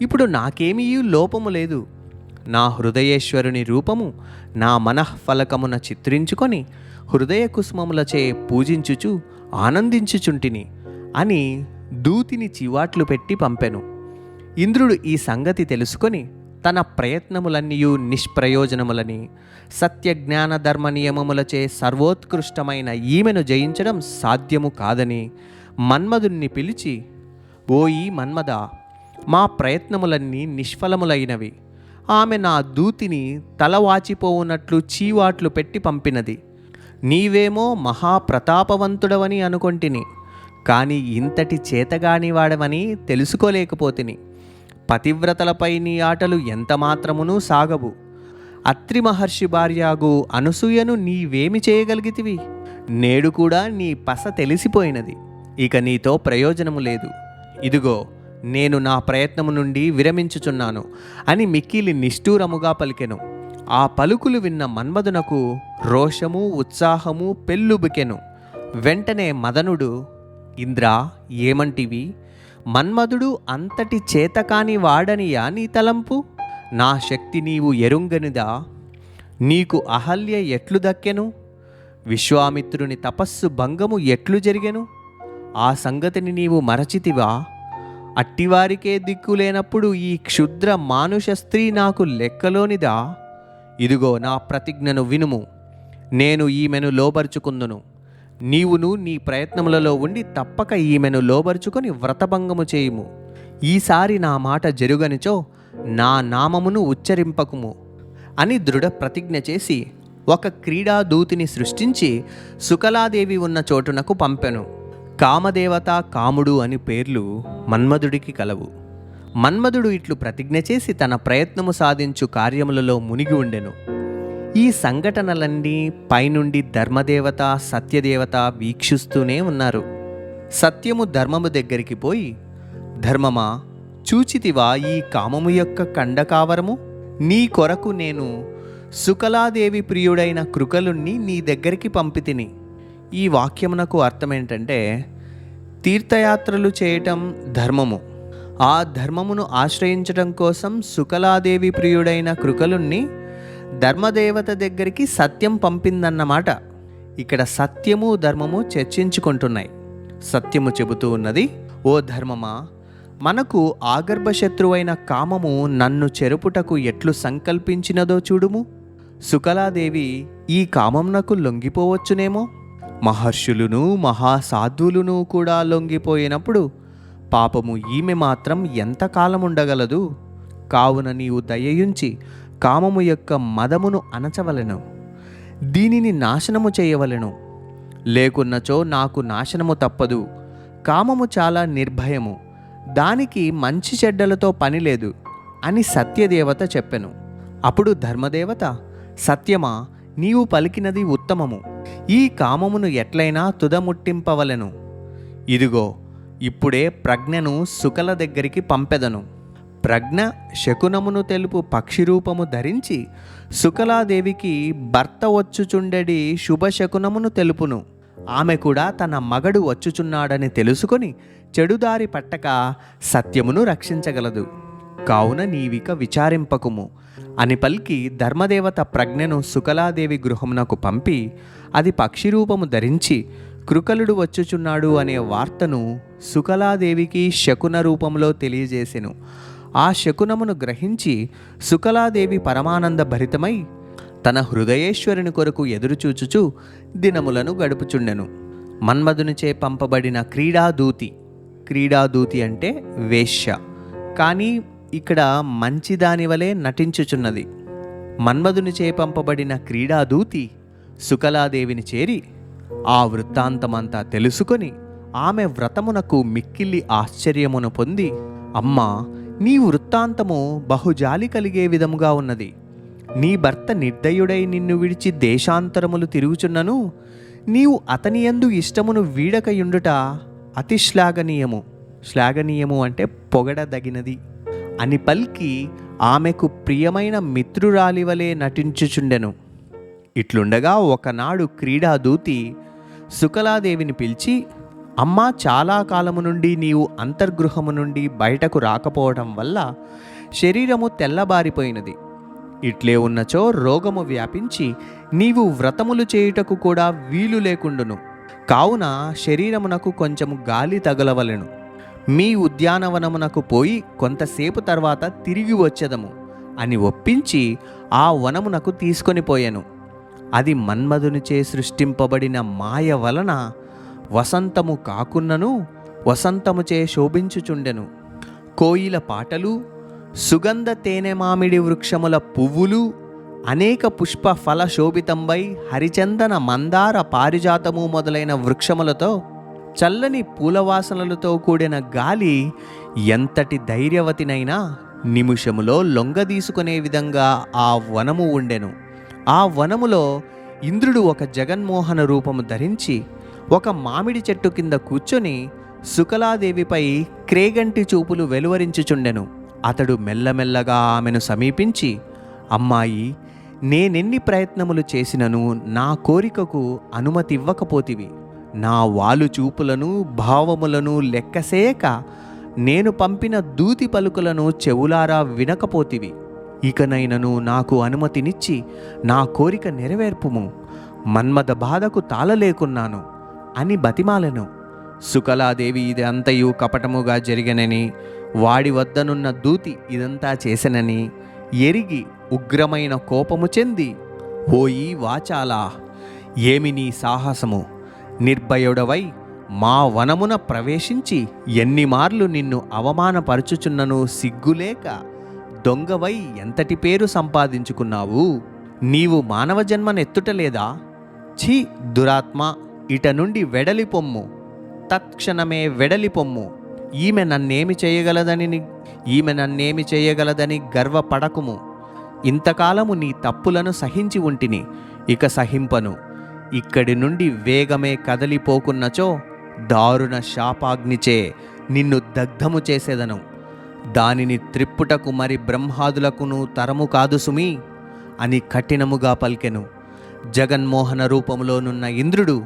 ఇప్పుడు నాకేమీ లోపము లేదు. నా హృదయేశ్వరుని రూపము నా మనఃఫలకమున చిత్రించుకొని హృదయ కుసుమములచే పూజించుచు ఆనందించుచుంటిని అని దూతిని చివాట్లు పెట్టి పంపెను. ఇంద్రుడు ఈ సంగతి తెలుసుకొని తన ప్రయత్నములన్నీయు నిష్ప్రయోజనములని, సత్యజ్ఞాన ధర్మ నియమములచే సర్వోత్కృష్టమైన ఈమెను జయించడం సాధ్యము కాదని మన్మధుణ్ణి పిలిచి, ఓయి మన్మద, మా ప్రయత్నములన్నీ నిష్ఫలములైనవి. ఆమె నా దూతిని తలవాచిపోవునట్లు చీవాట్లు పెట్టి పంపినది. నీవేమో మహాప్రతాపవంతుడవని అనుకొంటిని, కానీ ఇంతటి చేతగానివాడవని తెలుసుకోలేకపోతిని. పతివ్రతలపై నీ ఆటలు ఎంత మాత్రమునూ సాగవు. అత్రి మహర్షి భార్యాగు అనసూయను నీవేమి చేయగలిగితివి? నేడు కూడా నీ పస తెలిసిపోయినది. ఇక నీతో ప్రయోజనము లేదు. ఇదిగో నేను నా ప్రయత్నము నుండి విరమించుచున్నాను అని మిక్కిలి నిష్ఠూరముగా పలికెను. ఆ పలుకులు విన్న మన్మధునకు రోషము ఉత్సాహము పెళ్ళుబికెను. వెంటనే మదనుడు, ఇంద్రా, ఏమంటివి? మన్మధుడు అంతటి చేతకాని వాడనియా నీ తలంపు? నా శక్తి నీవు ఎరుంగనిదా? నీకు అహల్య ఎట్లు దక్కెను? విశ్వామిత్రుని తపస్సు భంగము ఎట్లు జరిగెను? ఆ సంగతిని నీవు మరచితివా? అట్టివారికే దిక్కు లేనప్పుడు ఈ క్షుద్ర మానుష స్త్రీ నాకు లెక్కలోనిదా? ఇదిగో నా ప్రతిజ్ఞను వినుము. నేను ఈమెను లోబరుచుకుందును. నీవును నీ ప్రయత్నములలో ఉండి తప్పక ఈమెను లోబరుచుకొని వ్రతభంగము చేయుము. ఈసారి నా మాట జరుగనిచో నా నామమును ఉచ్చరింపకుము అని దృఢ ప్రతిజ్ఞ చేసి ఒక క్రీడాదూతిని సృష్టించి సుకలాదేవి ఉన్న చోటునకు పంపెను. కామదేవత, కాముడు అని పేర్లు మన్మధుడికి కలవు. మన్మధుడు ఇట్లు ప్రతిజ్ఞ చేసి తన ప్రయత్నము సాధించు కార్యములలో మునిగి ఉండెను. ఈ సంఘటనలన్నీ పైనుండి ధర్మదేవత, సత్యదేవత వీక్షిస్తూనే ఉన్నారు. సత్యము ధర్మము దగ్గరికి పోయి, ధర్మమా, చూచితివా ఈ కామము యొక్క కండకావరము? నీ కొరకు నేను సుకలాదేవి ప్రియుడైన కృకలుణ్ణి నీ దగ్గరికి పంపితిని. ఈ వాక్యమునకు అర్థమేంటంటే, తీర్థయాత్రలు చేయటం ధర్మము. ఆ ధర్మమును ఆశ్రయించటం కోసం సుకలాదేవి ప్రియుడైన కృకలుణ్ణి ధర్మదేవత దగ్గరికి సత్యం పంపిందన్నమాట. ఇక్కడ సత్యము ధర్మము చర్చించుకుంటున్నాయి. సత్యము చెబుతూ ఉన్నది, ఓ ధర్మమా, మనకు ఆగర్భశత్రువైన కామము నన్ను చెరుపుటకు ఎట్లు సంకల్పించినదో చూడుము. సుకలాదేవి ఈ కామంనకు లొంగిపోవచ్చునేమో. మహర్షులును మహాసాధువులును కూడా లొంగిపోయినప్పుడు పాపము ఈమె మాత్రం ఎంతకాలం ఉండగలదు? కావున నీవు దయయుంచి కామము యొక్క మదమును అణచవలెను, దీనిని నాశనము చేయవలెను. లేకున్నచో నాకు నాశనము తప్పదు. కామము చాలా నిర్భయము, దానికి మంచి చెడ్డలతో పని లేదు అని సత్యదేవత చెప్పెను. అప్పుడు ధర్మదేవత, సత్యమా, నీవు పలికినది ఉత్తమము. ఈ కామమును ఎట్లయినా తుదముట్టింపవలెను. ఇదిగో ఇప్పుడే ప్రజ్ఞను సుకల దగ్గరికి పంపెదను. ప్రజ్ఞ శకునమును తెలుపు పక్షి రూపము ధరించి సుకలాదేవికి భర్త వచ్చుచుండెడి శుభశకునమును తెలుపును. ఆమె కూడా తన మగడు వచ్చుచున్నాడని తెలుసుకొని చెడుదారి పట్టక సత్యమును రక్షించగలదు. కావున నీవిక విచారింపకుము అని పలికి ధర్మదేవత ప్రజ్ఞను సుకలాదేవి గృహమునకు పంపి అది పక్షి రూపము ధరించి కృకలుడు వచ్చుచున్నాడు అనే వార్తను సుకలాదేవికి శకున రూపంలో తెలియజేసెను. ఆ శకునమును గ్రహించి సుకలాదేవి పరమానంద భరితమై తన హృదయేశ్వరుని కొరకు ఎదురుచూచుచు దినములను గడుపుచుండెను. మన్మధునిచే పంపబడిన క్రీడాదూతి అంటే వేశ్య, కానీ ఇక్కడ మంచిదాని వలె నటించుచున్నది. మన్మధునిచే పంపబడిన క్రీడాదూతి సుకలాదేవిని చేరి ఆ వృత్తాంతమంతా తెలుసుకొని ఆమె వ్రతమునకు మిక్కిలి ఆశ్చర్యమును పొంది, అమ్మా, నీ వృత్తాంతము బహుజాలి కలిగే విధముగా ఉన్నది. నీ భర్త నిర్దయుడై నిన్ను విడిచి దేశాంతరములు తిరుగుచున్నను నీవు అతని యందు ఇష్టమును వీడకయుండుట అతి శ్లాఘనీయము అంటే పొగడదగినది అని పల్కి ఆమెకు ప్రియమైన మిత్రురాలివలే నటించుచుండెను. ఇట్లుండగా ఒకనాడు క్రీడాదూతి సుకలాదేవిని పిలిచి, అమ్మా, చాలా కాలము నుండి నీవు అంతర్గృహము నుండి బయటకు రాకపోవడం వల్ల శరీరము తెల్లబారిపోయినది. ఇట్లే ఉన్నచో రోగము వ్యాపించి నీవు వ్రతములు చేయుటకు కూడా వీలు లేకుండును. కావున శరీరమునకు కొంచెము గాలి తగలవలెను. మీ ఉద్యానవనమునకు పోయి కొంతసేపు తర్వాత తిరిగి వచ్చెదము అని ఒప్పించి ఆ వనమునకు తీసుకొని పోయెను. అది మన్మధునిచే సృష్టింపబడిన మాయ వలన వసంతము కాకున్నను వసంతముచే శోభించుచుండెను. కోయిల పాటలు, సుగంధ తేనె మామిడి వృక్షముల పువ్వులు, అనేక పుష్ప ఫల శోభితంబై హరిచందన మందార పారిజాతము మొదలైన వృక్షములతో చల్లని పూలవాసనలతో కూడిన గాలి ఎంతటి ధైర్యవతినైనా నిమిషములో లొంగదీసుకునే విధంగా ఆ వనము ఉండెను. ఆ వనములో ఇంద్రుడు ఒక జగన్మోహన రూపము ధరించి ఒక మామిడి చెట్టు కింద కూర్చొని సుకలాదేవిపై క్రేగంటి చూపులు వెలువరించుచుండెను. అతడు మెల్లమెల్లగా ఆమెను సమీపించి, అమ్మాయి, నేనెన్ని ప్రయత్నములు చేసినను నా కోరికకు అనుమతి ఇవ్వకపోతివి. నా వాలు చూపులను భావములను లెక్కసేయక నేను పంపిన దూతి పలుకులను చెవులారా వినకపోతివి. ఇకనైనను నాకు అనుమతినిచ్చి నా కోరిక నెరవేర్పుము. మన్మథ బాధకు తాళలేకున్నాను అని బతిమాలెను. సుకలాదేవి ఇది అంతయు కపటముగా జరిగనని, వాడి వద్దనున్న దూతి ఇదంతా చేసెనని ఎరిగి ఉగ్రమైన కోపము చెంది, ఓయి వాచాలా, ఏమి నీ సాహసము? నిర్భయుడవై మా వనమున ప్రవేశించి ఎన్ని మార్లు నిన్ను అవమానపరచుచున్నను సిగ్గులేక దొంగవై ఎంతటి పేరు సంపాదించుకున్నావు? నీవు మానవ జన్మనెత్తుటలేదా? ఛీ దురాత్మ, ఇట నుండి వెడలిపొమ్ము, తత్క్షణమే వెడలిపొమ్ము. ఈమె నన్నేమి చేయగలదని గర్వపడకుము. ఇంతకాలము నీ తప్పులను సహించి ఉంటిని, ఇక సహింపను. ఇక్కడి నుండి వేగమే కదలిపోకున్నచో దారుణ శాపాగ్నిచే నిన్ను దగ్ధము చేసేదను. దానిని త్రిప్పుటకు మరి బ్రహ్మాదులకును తరము కాదు సుమీ అని కఠినముగా పలికెను. జగన్మోహన రూపములోనున్న ఇంద్రుడు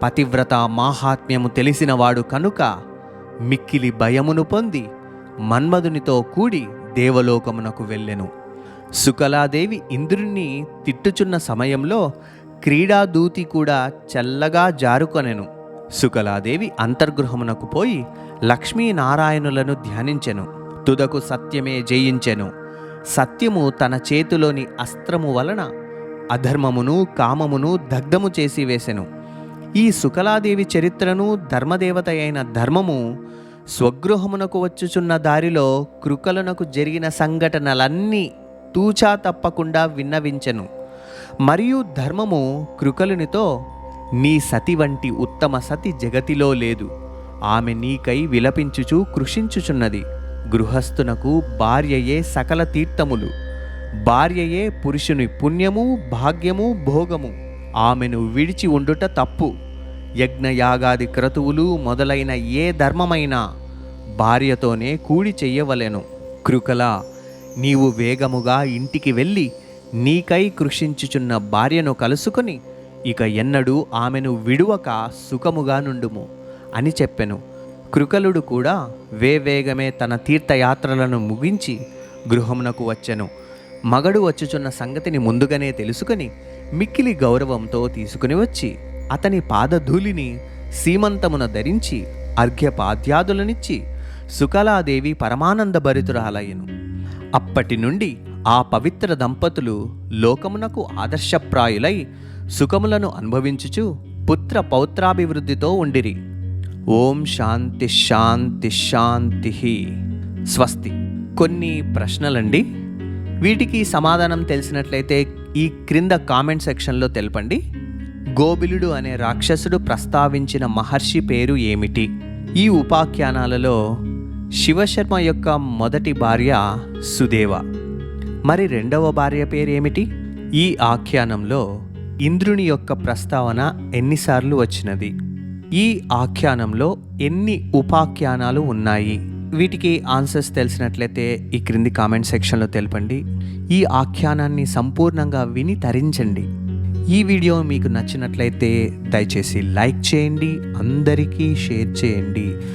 పతివ్రత మాహాత్మ్యము తెలిసినవాడు కనుక మిక్కిలి భయమును పొంది మన్మధునితో కూడి దేవలోకమునకు వెళ్ళెను. సుకలాదేవి ఇంద్రుణ్ణి తిట్టుచున్న సమయంలో క్రీడాదూతి కూడా చల్లగా జారుకొనెను. సుకలాదేవి అంతర్గృహమునకు పోయి లక్ష్మీనారాయణులను ధ్యానించెను. తుదకు సత్యమే జయించెను. సత్యము తన చేతిలోని అస్త్రము వలన అధర్మమును కామమును దగ్ధము చేసి వేసెను. ఈ సుకలాదేవి చరిత్రను ధర్మదేవత అయిన ధర్మము స్వగృహమునకు వచ్చుచున్న దారిలో కృకలునకు జరిగిన సంఘటనలన్నీ తూచా తప్పకుండా విన్నవించెను. మరియు ధర్మము కృకలునితో, నీ సతి వంటి ఉత్తమ సతి జగతిలో లేదు. ఆమె నీకై విలపించుచు కృషించుచున్నది. గృహస్థునకు భార్యయే సకల తీర్థములు. భార్యయే పురుషుని పుణ్యము భాగ్యము భోగము. ఆమెను విడిచి ఉండుట తప్పు. యజ్ఞయాగాది క్రతువులు మొదలైన ఏ ధర్మమైనా భార్యతోనే కూడి చెయ్యవలెను. కృకల, నీవు వేగముగా ఇంటికి వెళ్ళి నీకై కృషించుచున్న భార్యను కలుసుకొని ఇక ఎన్నడూ ఆమెను విడువక సుఖముగా నుండుము అని చెప్పెను. కృకలుడు కూడా వేవేగమే తన తీర్థయాత్రలను ముగించి గృహమునకు వచ్చెను. మగడు వచ్చుచున్న సంగతిని ముందుగానే తెలుసుకొని మిక్కిలి గౌరవంతో తీసుకుని వచ్చి అతని పాదధూళిని సీమంతమున ధరించి అర్ఘ్యపాద్యాదులనిచ్చి సుకలాదేవి పరమానందభరితురాలయ్యెను. అప్పటి నుండి ఆ పవిత్ర దంపతులు లోకమునకు ఆదర్శప్రాయులై సుఖములను అనుభవించుచు పుత్ర పౌత్రాభివృద్ధితో ఉండిరి. ఓం శాంతి శాంతి శాంతి. స్వస్తి. కొన్ని ప్రశ్నలండి. వీటికి సమాధానం తెలిసినట్లయితే ఈ క్రింద కామెంట్ సెక్షన్లో తెలపండి. గోబిలుడు అనే రాక్షసుడు ప్రస్తావించిన మహర్షి పేరు ఏమిటి? ఈ ఉపాఖ్యానాలలో శివశర్మ యొక్క మొదటి భార్య సుదేవ. మరి రెండవ భార్య పేరేమిటి? ఈ ఆఖ్యానంలో ఇంద్రుని యొక్క ప్రస్తావన ఎన్నిసార్లు వచ్చినది? ఈ ఆఖ్యానంలో ఎన్ని ఉపాఖ్యానాలు ఉన్నాయి? వీటికి ఆన్సర్స్ తెలిసినట్లయితే ఈ క్రింది కామెంట్ సెక్షన్లో తెలపండి. ఈ ఆఖ్యానాన్ని సంపూర్ణంగా విని తరించండి. ఈ వీడియో మీకు నచ్చినట్లయితే దయచేసి లైక్ చేయండి, అందరికీ షేర్ చేయండి.